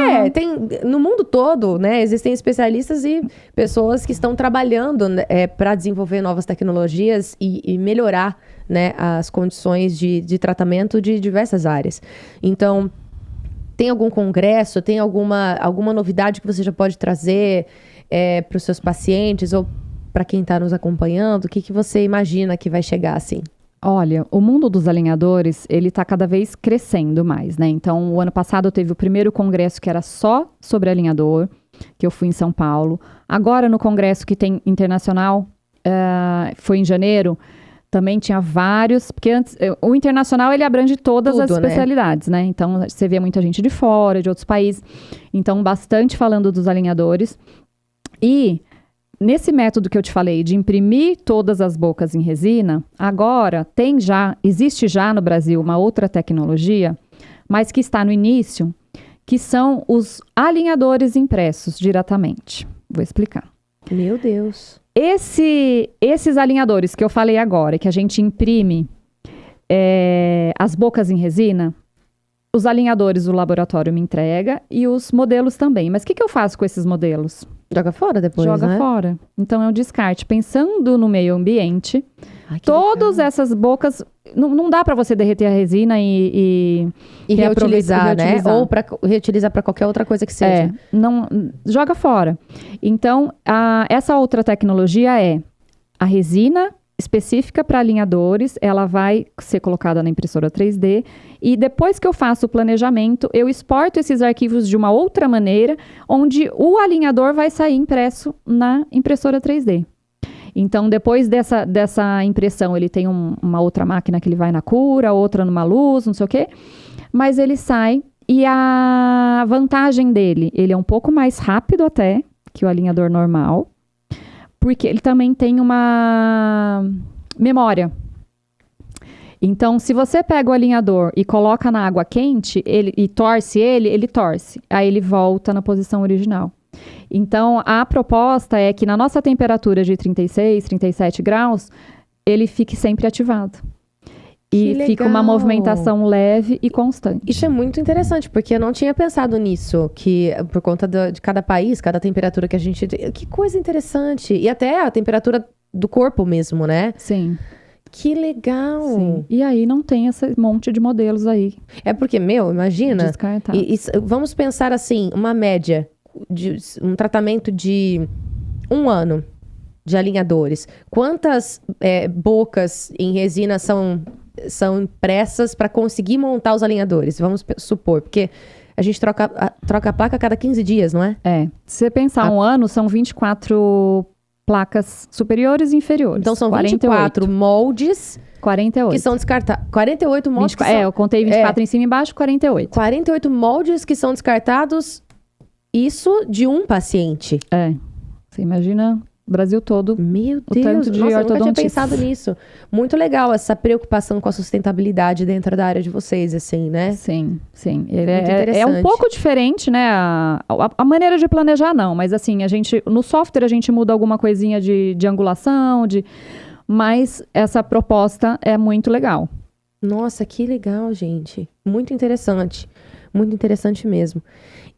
no mundo todo, né? Existem especialistas e pessoas que estão trabalhando para desenvolver novas tecnologias e melhorar, né, as condições de tratamento de diversas áreas. Então, tem algum congresso, tem alguma novidade que você já pode trazer... para os seus pacientes ou para quem está nos acompanhando? O que você imagina que vai chegar assim? Olha, o mundo dos alinhadores, ele está cada vez crescendo mais, né? Então, o ano passado teve o primeiro congresso que era só sobre alinhador, que eu fui em São Paulo. Agora, no congresso que tem internacional, foi em janeiro, também tinha vários, porque antes, o internacional ele abrange todas as especialidades, né? Então, você vê muita gente de fora, de outros países. Então, bastante falando dos alinhadores. E nesse método que eu te falei, de imprimir todas as bocas em resina, agora existe já no Brasil uma outra tecnologia, mas que está no início, que são os alinhadores impressos diretamente. Vou explicar. Meu Deus! Esses alinhadores que eu falei agora, que a gente imprime as bocas em resina, os alinhadores o laboratório me entrega e os modelos também. Mas o que eu faço com esses modelos? Joga fora depois, Joga né? fora. Então é um descarte. Pensando no meio ambiente, todas essas bocas... Não dá para você derreter a resina e reutilizar, né? Ou para reutilizar para qualquer outra coisa que seja. Não, joga fora. Então, essa outra tecnologia é a resina específica para alinhadores, ela vai ser colocada na impressora 3D e depois que eu faço o planejamento, eu exporto esses arquivos de uma outra maneira, onde o alinhador vai sair impresso na impressora 3D. Então, depois dessa impressão, ele tem uma outra máquina que ele vai na cura, outra numa luz, não sei o quê, mas ele sai e a vantagem dele, ele é um pouco mais rápido até que o alinhador normal, porque ele também tem uma memória. Então, se você pega o alinhador e coloca na água quente e torce ele torce. Aí ele volta na posição original. Então, a proposta é que na nossa temperatura de 36, 37 graus, ele fique sempre ativado. E fica uma movimentação leve e constante. Isso é muito interessante, porque eu não tinha pensado nisso, que por conta de cada país, cada temperatura que a gente tem. Que coisa interessante. E até a temperatura do corpo mesmo, né? Sim. Que legal. Sim. E aí não tem esse monte de modelos aí. É porque, imagina. Descartar. Vamos pensar assim, uma média de um tratamento de 1 ano de alinhadores. Quantas bocas em resina são impressas para conseguir montar os alinhadores? Vamos supor, porque a gente troca a placa a cada 15 dias, não é? Se você pensar 1 ano, são 24 placas superiores e inferiores. Então são 48. 24 moldes 48. que são descartados. 48 moldes 24, eu contei 24 em cima e embaixo, 48. 48 moldes que são descartados, isso de um paciente. Você imagina o Brasil todo. Meu Deus, nossa, eu nunca tinha pensado nisso. Muito legal essa preocupação com a sustentabilidade dentro da área de vocês, assim, né? Sim. Ele é um pouco diferente, né? A maneira de planejar, não. Mas assim, no software a gente muda alguma coisinha de angulação, mas essa proposta é muito legal. Nossa, que legal, gente. Muito interessante. Muito interessante mesmo.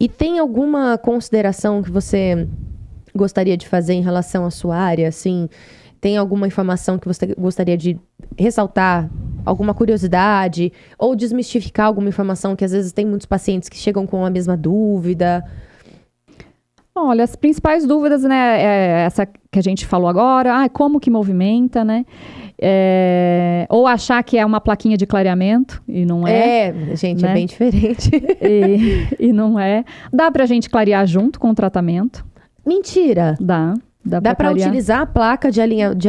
E tem alguma consideração que você gostaria de fazer em relação à sua área, assim? Tem alguma informação que você gostaria de ressaltar? Alguma curiosidade? Ou desmistificar alguma informação que às vezes tem muitos pacientes que chegam com a mesma dúvida? Olha, as principais dúvidas, né, é essa que a gente falou agora, como que movimenta, né? Ou achar que é uma plaquinha de clareamento, e não é. Gente, né? É bem diferente. E não é. Dá pra gente clarear junto com o tratamento. Mentira! Dá pra utilizar a placa de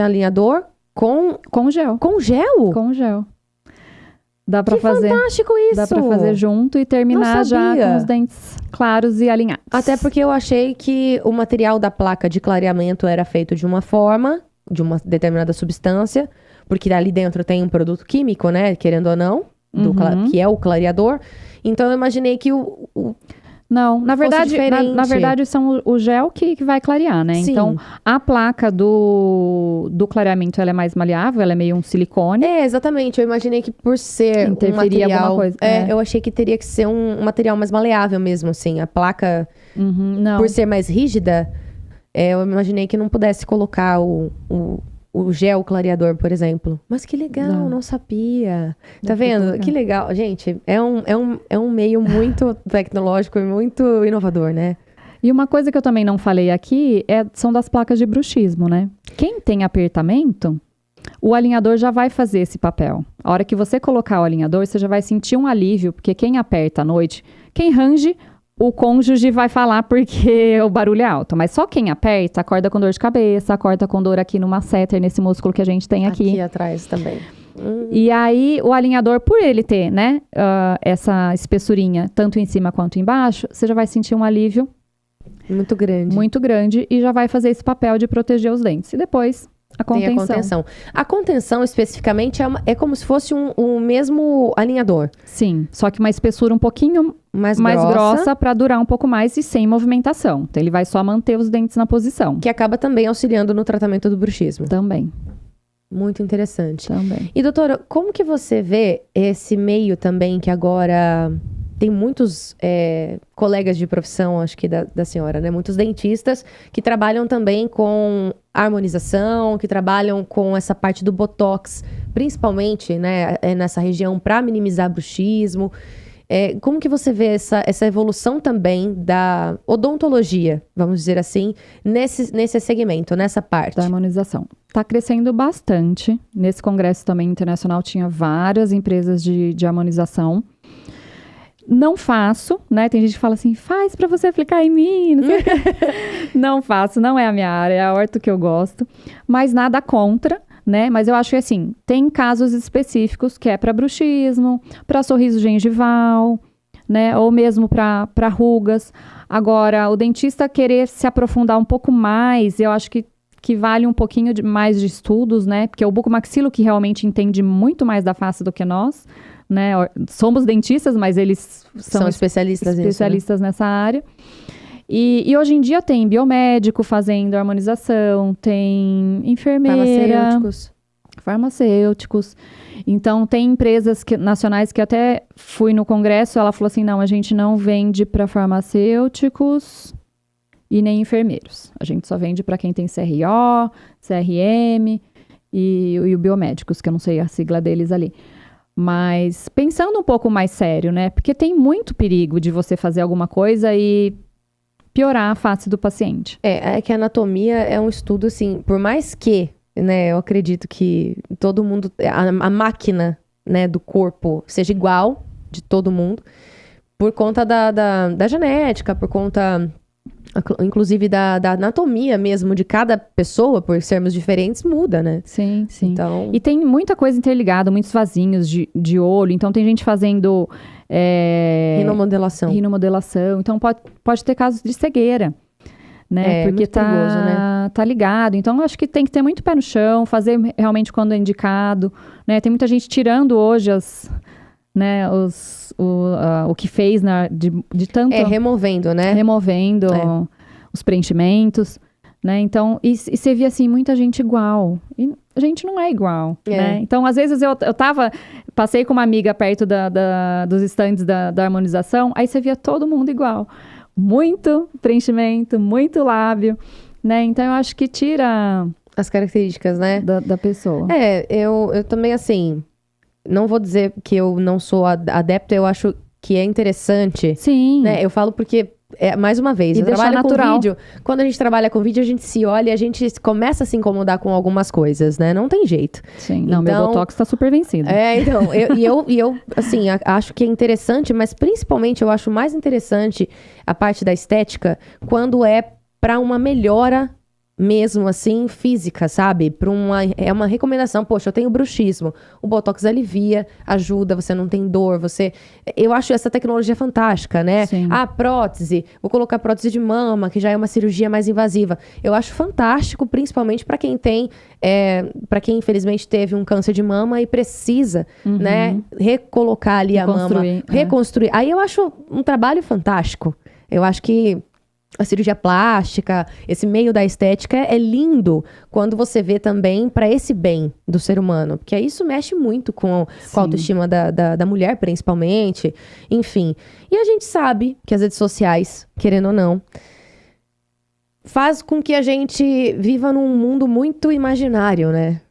alinhador com gel. Com gel? Com gel. Dá pra fazer. Fantástico isso! Dá pra fazer junto e terminar já com os dentes claros e alinhados. Até porque eu achei que o material da placa de clareamento era feito de uma forma, de uma determinada substância, porque ali dentro tem um produto químico, né? Querendo ou não, que é o clareador. Então eu imaginei que Não, na verdade são o gel que vai clarear, né? Sim. Então, a placa do clareamento, ela é mais maleável, ela é meio um silicone. Exatamente. Eu imaginei que por ser um material... alguma coisa. Eu achei que teria que ser um material mais maleável mesmo, assim. A placa, não. por ser mais rígida, eu imaginei que não pudesse colocar o gel clareador, por exemplo. Mas que legal, não sabia. Tá vendo? Que legal. Gente, é um meio muito tecnológico e muito inovador, né? E uma coisa que eu também não falei aqui são das placas de bruxismo, né? Quem tem apertamento, o alinhador já vai fazer esse papel. A hora que você colocar o alinhador, você já vai sentir um alívio, porque quem aperta à noite, quem range, o cônjuge vai falar porque o barulho é alto. Mas só quem aperta, acorda com dor de cabeça, acorda com dor aqui no masseter, nesse músculo que a gente tem aqui. Aqui atrás também. E aí, o alinhador, por ele ter, né, essa espessurinha, tanto em cima quanto embaixo, você já vai sentir um alívio muito grande. Muito grande e já vai fazer esse papel de proteger os dentes. E depois, a contenção. Tem a contenção. A contenção, especificamente, é como se fosse um mesmo alinhador. Sim, só que uma espessura um pouquinho Mais grossa para durar um pouco mais e sem movimentação. Então, ele vai só manter os dentes na posição. Que acaba também auxiliando no tratamento do bruxismo. Também. Muito interessante. Também. E, doutora, como que você vê esse meio também que agora tem muitos colegas de profissão, acho que da senhora, né? Muitos dentistas que trabalham também com harmonização, que trabalham com essa parte do botox, principalmente, né, nessa região para minimizar bruxismo. Como que você vê essa evolução também da odontologia, vamos dizer assim, nesse segmento, nessa parte? Da harmonização. Está crescendo bastante. Nesse congresso também internacional tinha várias empresas de harmonização. Não faço, né? Tem gente que fala assim, faz pra você aplicar em mim. Não sei. Não faço, não é a minha área, é a orto que eu gosto. Mas nada contra, né? Mas eu acho que assim, tem casos específicos que é pra bruxismo, pra sorriso gengival, né? Ou mesmo pra rugas. Agora, o dentista querer se aprofundar um pouco mais, eu acho que vale um pouquinho mais de estudos, né? Porque é o bucomaxilo que realmente entende muito mais da face do que nós. Né? Somos dentistas, mas eles são especialistas nessa área. E hoje em dia tem biomédico fazendo harmonização, tem enfermeira, farmacêuticos. Então, tem empresas nacionais que até fui no congresso, ela falou assim, não, a gente não vende para farmacêuticos e nem enfermeiros. A gente só vende para quem tem CRO, CRM e o biomédicos, que eu não sei a sigla deles ali. Mas pensando um pouco mais sério, né? Porque tem muito perigo de você fazer alguma coisa e piorar a face do paciente. É que a anatomia é um estudo, assim, por mais que, né, eu acredito que todo mundo, a máquina, né, do corpo seja igual de todo mundo, por conta da genética, por conta, inclusive, da anatomia mesmo de cada pessoa, por sermos diferentes, muda, né? Sim, sim. Então... E tem muita coisa interligada, muitos vasinhos de olho. Então, tem gente fazendo... Rinomodelação. Então, pode ter casos de cegueira, né? Porque muito perigoso, né? Tá ligado. Então, eu acho que tem que ter muito pé no chão, fazer realmente quando é indicado, né? Tem muita gente tirando hoje o que fez de tanto... removendo, né? Removendo os preenchimentos, né? Então, e você via, assim, muita gente igual. E a gente não é igual, né? Então, às vezes, eu passei com uma amiga perto dos estandes da harmonização, aí você via todo mundo igual. Muito preenchimento, muito lábio, né? Então, eu acho que tira... as características, né? Da pessoa. Eu também, assim... Não vou dizer que eu não sou adepta, eu acho que é interessante. Sim. Né? Eu falo porque, mais uma vez, eu trabalho natural. Com vídeo. Quando a gente trabalha com vídeo, a gente se olha e a gente começa a se incomodar com algumas coisas, né? Não tem jeito. Sim, não, meu botox tá super vencido. Então, eu assim, acho que é interessante, mas principalmente eu acho mais interessante a parte da estética quando é para uma melhora mesmo assim, física, sabe? É uma recomendação. Poxa, eu tenho bruxismo. O Botox alivia, ajuda, você não tem dor, Eu acho essa tecnologia fantástica, né? Sim. Prótese. Vou colocar prótese de mama, que já é uma cirurgia mais invasiva. Eu acho fantástico, principalmente para quem tem... para quem, infelizmente, teve um câncer de mama e precisa, né? Recolocar ali a mama. Reconstruir. Aí eu acho um trabalho fantástico. Eu acho que a cirurgia plástica, esse meio da estética é lindo quando você vê também para esse bem do ser humano. Porque isso mexe muito com a autoestima da mulher, principalmente. Enfim. E a gente sabe que as redes sociais, querendo ou não, faz com que a gente viva num mundo muito imaginário, né?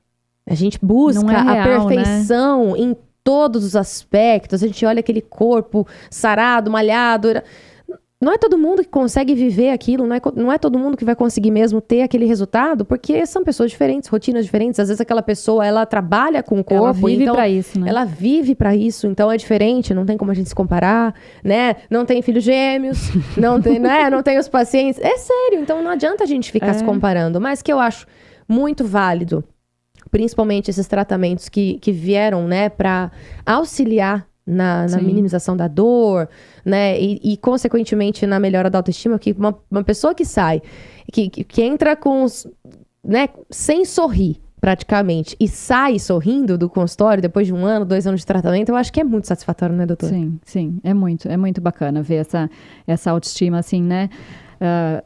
A gente busca a perfeição, né? Em todos os aspectos. A gente olha aquele corpo sarado, malhado... Não é todo mundo que consegue viver aquilo, não é todo mundo que vai conseguir mesmo ter aquele resultado, porque são pessoas diferentes, rotinas diferentes. Às vezes aquela pessoa, ela trabalha com o corpo. Ela vive então, pra isso, né? Ela vive pra isso, então é diferente, não tem como a gente se comparar, né? Não tem filhos gêmeos, não tem os pacientes. É sério, então não adianta a gente ficar se comparando. Mas que eu acho muito válido, principalmente esses tratamentos que vieram, né, pra auxiliar na minimização da dor, né? E, consequentemente, na melhora da autoestima, que uma pessoa que sai, que entra com né, sem sorrir, praticamente, e sai sorrindo do consultório depois de 1 ano, 2 anos de tratamento, eu acho que é muito satisfatório, né, doutora? Sim, é muito bacana ver essa autoestima, assim, né?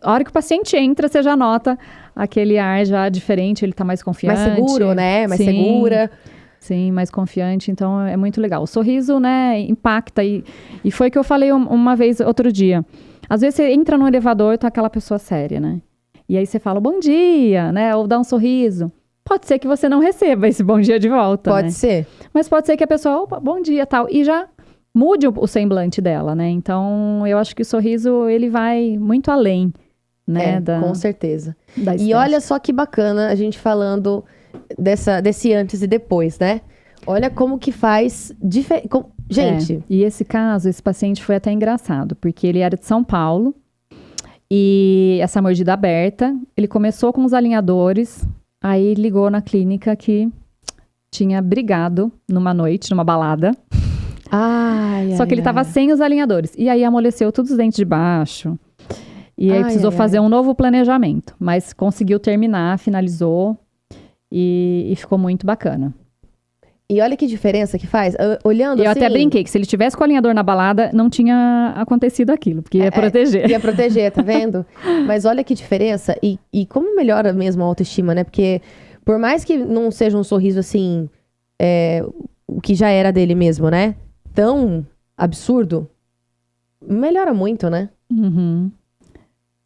A hora que o paciente entra, você já nota aquele ar já diferente, ele tá mais confiante. Mais seguro, né? Mais Sim, segura. Sim, mais confiante, então é muito legal. O sorriso, né, impacta, e foi o que eu falei uma vez, outro dia. Às vezes você entra no elevador, tá aquela pessoa séria, né? E aí você fala, bom dia, né? Ou dá um sorriso. Pode ser que você não receba esse bom dia de volta, Pode né? ser. Mas pode ser que a pessoa, opa, bom dia, tal, e já mude o semblante dela, né? Então, eu acho que o sorriso, ele vai muito além, né? Com certeza. Da E estética. olha só que bacana a gente falando desse antes e depois, né? Olha como que faz diferença. Gente. E esse caso, esse paciente foi até engraçado, porque ele era de São Paulo, e essa mordida aberta, ele começou com os alinhadores, aí ligou na clínica que tinha brigado numa noite, numa balada. Só que ele tava sem os alinhadores. E aí amoleceu todos os dentes de baixo. E aí precisou fazer um novo planejamento. Mas conseguiu terminar, finalizou. E ficou muito bacana. E olha que diferença que faz. Olhando assim... Eu até brinquei que se ele tivesse com o alinhador na balada, não tinha acontecido aquilo. Porque ia proteger. Ia proteger, tá vendo? Mas olha que diferença. E como melhora mesmo a autoestima, né? Porque por mais que não seja um sorriso assim... o que já era dele mesmo, né? Tão absurdo, melhora muito, né? Uhum.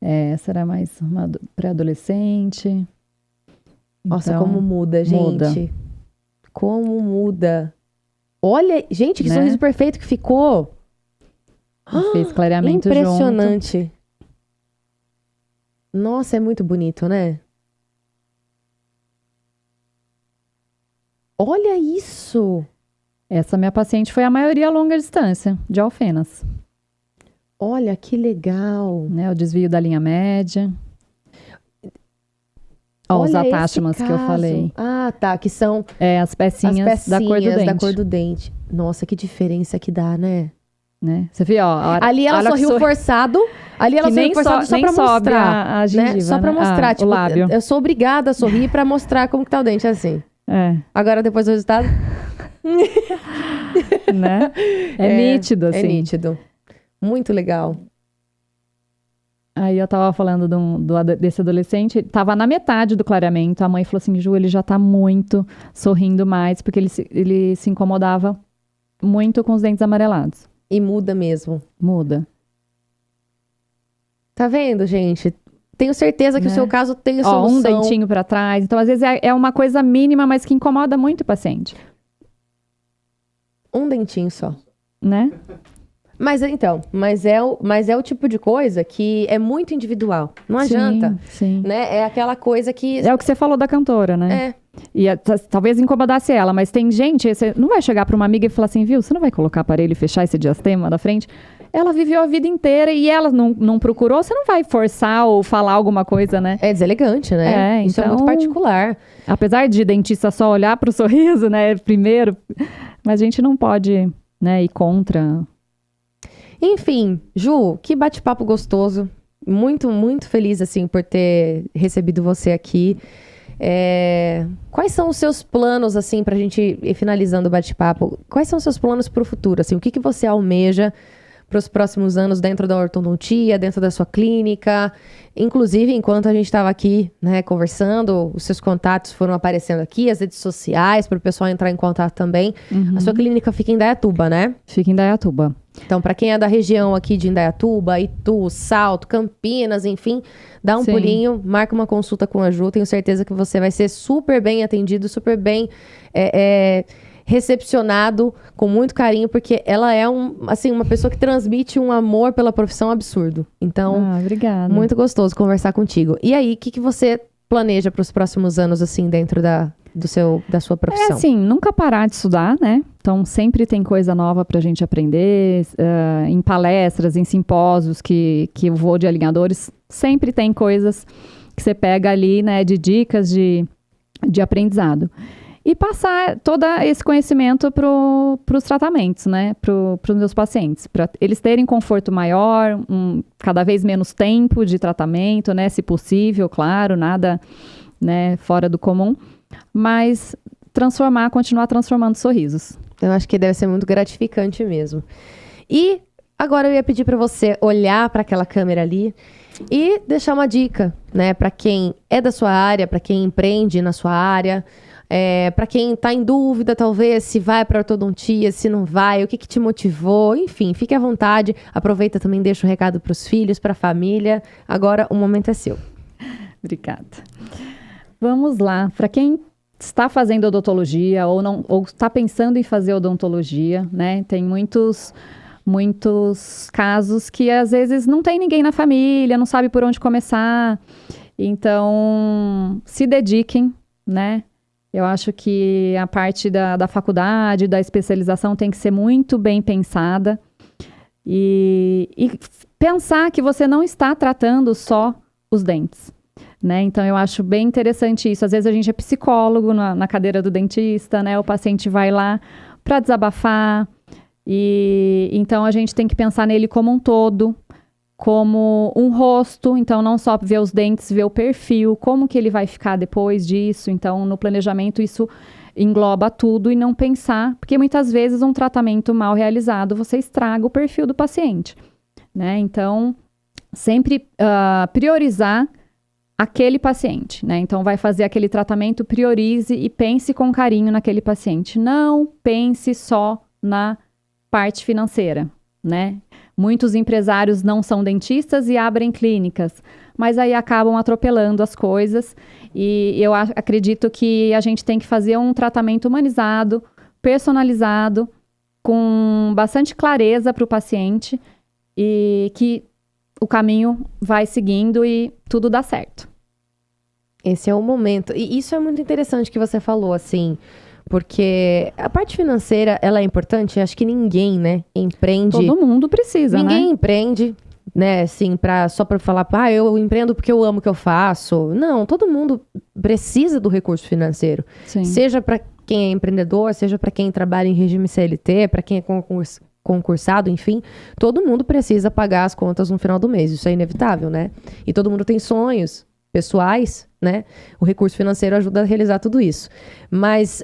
Essa era mais uma pré-adolescente. Nossa, Então, como muda, gente. Como muda. Olha, gente, que sorriso perfeito que ficou. Fez clareamento impressionante. Junto. Nossa, é muito bonito, né? Olha isso! Essa minha paciente foi a maioria a longa distância, de Alfenas. Olha, que legal. Né, o desvio da linha média. Os atáchimas que eu falei. Ah, tá, que são... as pecinhas da cor do dente. Nossa, que diferença que dá, né? Você viu, ali ela sorriu forçado. Ali ela sorriu forçado só pra mostrar. A gengiva, né? Só pra mostrar, tipo, o lábio. Eu sou obrigada a sorrir pra mostrar como que tá o dente, assim. Agora, depois do resultado... né? Nítido, assim. É nítido. Muito legal. Aí eu tava falando desse adolescente, tava na metade do clareamento, a mãe falou assim, Ju, ele já tá muito sorrindo mais, porque ele se incomodava muito com os dentes amarelados. E muda mesmo. Muda. Tá vendo, gente? Tenho certeza que o seu caso tem solução. Um dentinho pra trás. Então, às vezes, é uma coisa mínima, mas que incomoda muito o paciente. Um dentinho só. Né? Mas é o tipo de coisa que é muito individual. Não adianta. Sim. Né? É aquela coisa que... É o que você falou da cantora, né? E talvez incomodasse ela, mas tem gente... Você não vai chegar pra uma amiga e falar assim, viu, você não vai colocar aparelho e fechar esse diastema da frente? Ela viveu a vida inteira e ela não procurou, você não vai forçar ou falar alguma coisa, né? É deselegante, né? Isso é muito particular. Apesar de dentista só olhar pro sorriso, né, primeiro, mas a gente não pode, né, ir contra. Enfim, Ju, que bate-papo gostoso. Muito, muito feliz, assim, por ter recebido você aqui. Quais são os seus planos, assim, pra gente ir finalizando o bate-papo? Quais são os seus planos pro futuro, assim? O que você almeja para os próximos anos dentro da ortodontia, dentro da sua clínica? Inclusive, enquanto a gente estava aqui, né, conversando, os seus contatos foram aparecendo aqui, as redes sociais, para o pessoal entrar em contato também. A sua clínica fica em Indaiatuba, né? Fica em Indaiatuba. Então, para quem é da região aqui de Indaiatuba, Itu, Salto, Campinas, enfim, dá um pulinho, marca uma consulta com a Ju. Tenho certeza que você vai ser super bem atendido, super bem recepcionado, com muito carinho, porque ela é uma pessoa que transmite um amor pela profissão absurdo. Então, obrigada. Muito gostoso conversar contigo. E aí, o que você planeja para os próximos anos, assim, dentro da sua profissão? Assim, nunca parar de estudar, né? Então, sempre tem coisa nova pra gente aprender. Em palestras, em simpósios que eu vou de alinhadores, sempre tem coisas que você pega ali, né? De dicas de aprendizado. E passar todo esse conhecimento para os tratamentos, né? Para os meus pacientes. Para eles terem conforto maior, cada vez menos tempo de tratamento, né? Se possível, claro, nada né, fora do comum, mas continuar transformando sorrisos. Eu acho que deve ser muito gratificante mesmo. E agora eu ia pedir para você olhar para aquela câmera ali e deixar uma dica, né, para quem é da sua área, para quem empreende na sua área, para quem está em dúvida, talvez, se vai para ortodontia, se não vai, o que te motivou, enfim, fique à vontade. Aproveita também, deixa um recado para os filhos, para a família. Agora o momento é seu. Obrigada. Vamos lá. Para quem está fazendo odontologia ou está pensando em fazer odontologia, né? Tem muitos casos que às vezes não tem ninguém na família, não sabe por onde começar. Então, se dediquem, né? Eu acho que a parte da faculdade, da especialização tem que ser muito bem pensada. E pensar que você não está tratando só os dentes, né? Então, eu acho bem interessante isso. Às vezes, a gente é psicólogo na cadeira do dentista, né? O paciente vai lá para desabafar. E então, a gente tem que pensar nele como um todo, como um rosto. Então, não só ver os dentes, ver o perfil, como que ele vai ficar depois disso. Então, no planejamento, isso engloba tudo e não pensar, porque muitas vezes um tratamento mal realizado, você estraga o perfil do paciente, né? Então, sempre priorizar aquele paciente, né? Então, vai fazer aquele tratamento, priorize e pense com carinho naquele paciente. Não pense só na parte financeira, né? Muitos empresários não são dentistas e abrem clínicas, mas aí acabam atropelando as coisas. E eu acredito que a gente tem que fazer um tratamento humanizado, personalizado, com bastante clareza para o paciente e que o caminho vai seguindo e tudo dá certo. Esse é o momento. E isso é muito interessante que você falou, assim, porque a parte financeira, ela é importante. Acho que ninguém, né, empreende. Todo mundo precisa, ninguém né? empreende, né, assim, só para falar, eu empreendo porque eu amo o que eu faço. Não, todo mundo precisa do recurso financeiro. Sim. Seja para quem é empreendedor, seja para quem trabalha em regime CLT, para quem é concursado, enfim, todo mundo precisa pagar as contas no final do mês. Isso é inevitável, né? E todo mundo tem sonhos pessoais, né? O recurso financeiro ajuda a realizar tudo isso. Mas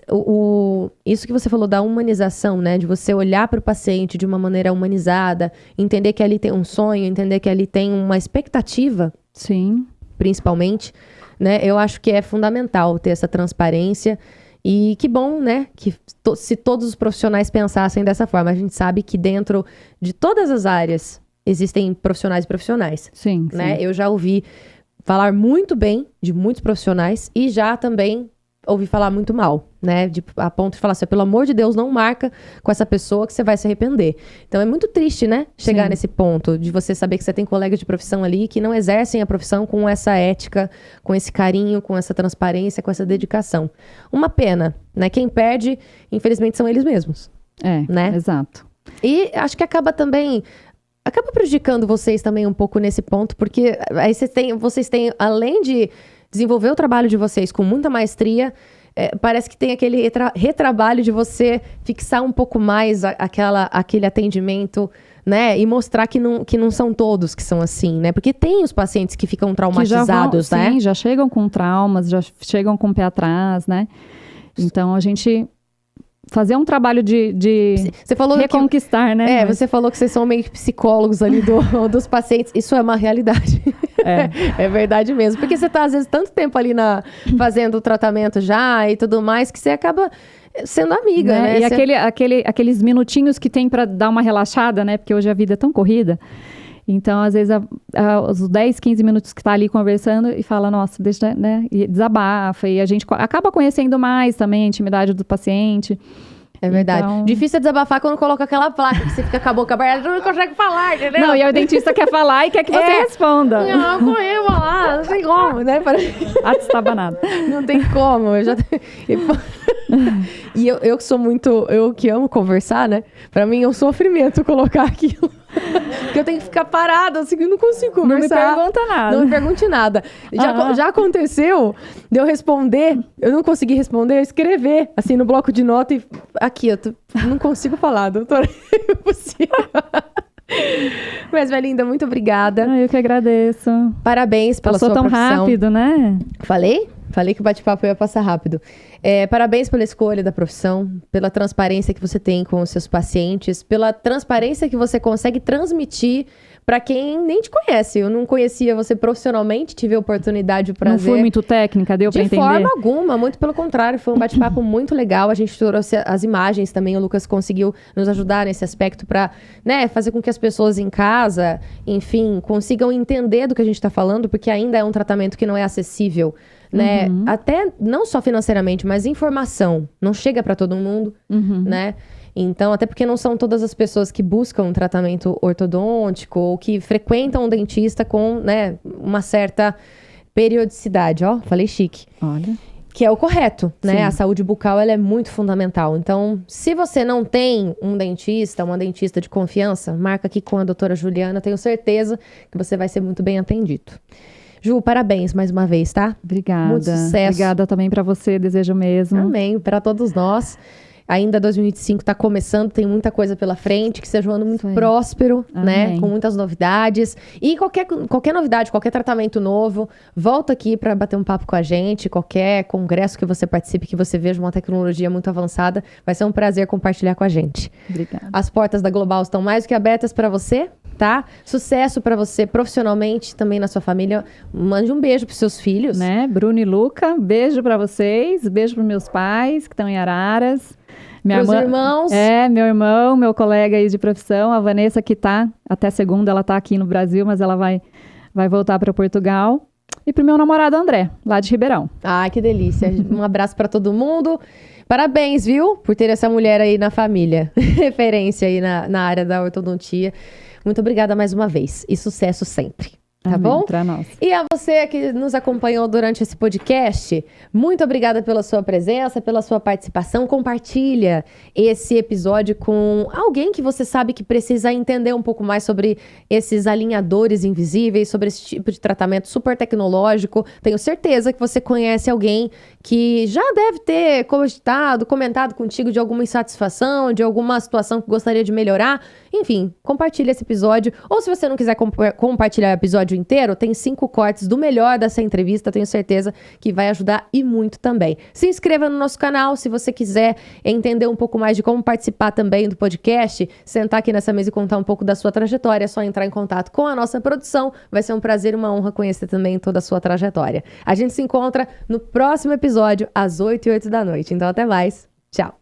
isso que você falou da humanização, né? De você olhar para o paciente de uma maneira humanizada, entender que ali tem um sonho, entender que ali tem uma expectativa, sim, principalmente, né? Eu acho que é fundamental ter essa transparência. E que bom, né? Que se todos os profissionais pensassem dessa forma. A gente sabe que dentro de todas as áreas existem profissionais e profissionais. Sim, né? sim. Eu já ouvi falar muito bem de muitos profissionais e já também ouvi falar muito mal, né? A ponto de falar assim, pelo amor de Deus, não marca com essa pessoa que você vai se arrepender. Então é muito triste, né? Chegar nesse ponto de você saber que você tem colegas de profissão ali que não exercem a profissão com essa ética, com esse carinho, com essa transparência, com essa dedicação. Uma pena, né? Quem perde, infelizmente, são eles mesmos. Né? Exato. E acho que acaba prejudicando vocês também um pouco nesse ponto, porque aí vocês têm, além de desenvolver o trabalho de vocês com muita maestria, parece que tem aquele retrabalho de você fixar um pouco mais aquele atendimento, né? E mostrar que não são todos que são assim, né? Porque tem os pacientes que ficam traumatizados, né? Sim, já chegam com traumas, já chegam com o pé atrás, né? Então, a gente fazer um trabalho de você falou reconquistar, né? Você falou que vocês são meio psicólogos ali dos pacientes. Isso é uma realidade. É verdade mesmo. Porque você tá, às vezes, tanto tempo ali fazendo o tratamento já e tudo mais, que você acaba sendo amiga, né? E aqueles minutinhos que tem para dar uma relaxada, né? Porque hoje a vida é tão corrida. Então, às vezes, os 10, 15 minutos que tá ali conversando e fala, nossa, deixa, né? E desabafa. E a gente acaba conhecendo mais também a intimidade do paciente. É verdade. Então... Difícil é desabafar quando coloca aquela placa que você fica com a boca aberta, não consegue falar, entendeu? Não, e aí o dentista quer falar e quer que você responda. Não eu falar, não tem como, né? Estabanado. Não tem como. E eu que sou muito... Eu que amo conversar, né? Pra mim é um sofrimento colocar aquilo. Porque eu tenho que ficar parada, assim, eu não consigo conversar. Não me pergunta nada. Não me pergunte nada. Já aconteceu de eu responder, eu não consegui responder, eu escrever, assim, no bloco de nota e... Aqui, eu não consigo falar, doutora. É impossível. Mas, Melinda, muito obrigada. Eu que agradeço. Parabéns pela sua profissão. Passou tão rápido, né? Falei? Falei que o bate-papo ia passar rápido. Parabéns pela escolha da profissão, pela transparência que você tem com os seus pacientes, pela transparência que você consegue transmitir para quem nem te conhece. Eu não conhecia você profissionalmente, tive a oportunidade, o prazer. Não fui muito técnica, deu pra entender? De forma alguma, muito pelo contrário, foi um bate-papo muito legal. A gente trouxe as imagens também, o Lucas conseguiu nos ajudar nesse aspecto para, né, fazer com que as pessoas em casa, enfim, consigam entender do que a gente está falando, porque ainda é um tratamento que não é acessível, né? Até não só financeiramente, mas informação. Não chega para todo mundo, né? Então, até porque não são todas as pessoas que buscam um tratamento ortodôntico ou que frequentam um dentista com, né, uma certa periodicidade. Ó, falei chique. Olha. Que é o correto, né? Sim. A saúde bucal, ela é muito fundamental. Então, se você não tem um dentista, uma dentista de confiança, marca aqui com a doutora Juliana. Tenho certeza que você vai ser muito bem atendido. Ju, parabéns mais uma vez, tá? Obrigada. Muito sucesso. Obrigada também pra você, desejo mesmo. Amém, para todos nós. Ainda 2025 está começando, tem muita coisa pela frente, que seja um ano muito próspero, né? Com muitas novidades. E qualquer novidade, qualquer tratamento novo, volta aqui para bater um papo com a gente. Qualquer congresso que você participe, que você veja uma tecnologia muito avançada, vai ser um prazer compartilhar com a gente. Obrigada. As portas da Global estão mais do que abertas para você, tá? Sucesso para você profissionalmente, também na sua família. Mande um beijo pros seus filhos. Né? Bruno e Luca, beijo para vocês, beijo pros meus pais que estão em Araras. Meus irmãos. Meu irmão, meu colega aí de profissão, a Vanessa, que tá até segunda, ela tá aqui no Brasil, mas ela vai voltar para Portugal. E pro meu namorado André, lá de Ribeirão. Ai, que delícia. Um abraço para todo mundo. Parabéns, viu? Por ter essa mulher aí na família. Referência aí na área da ortodontia. Muito obrigada mais uma vez. E sucesso sempre. Tá bom? Pra nós. E a você que nos acompanhou durante esse podcast, muito obrigada pela sua presença, pela sua participação. Compartilha esse episódio com alguém que você sabe que precisa entender um pouco mais sobre esses alinhadores invisíveis, sobre esse tipo de tratamento super tecnológico. Tenho certeza que você conhece alguém que já deve ter comentado contigo de alguma insatisfação, de alguma situação que gostaria de melhorar. Enfim, compartilha esse episódio. Ou se você não quiser compartilhar o episódio inteiro, tem 5 cortes do melhor dessa entrevista, tenho certeza que vai ajudar e muito também. Se inscreva no nosso canal, se você quiser entender um pouco mais de como participar também do podcast, sentar aqui nessa mesa e contar um pouco da sua trajetória, é só entrar em contato com a nossa produção, vai ser um prazer e uma honra conhecer também toda a sua trajetória. A gente se encontra no próximo episódio, às 8h08 da noite, então até mais, tchau!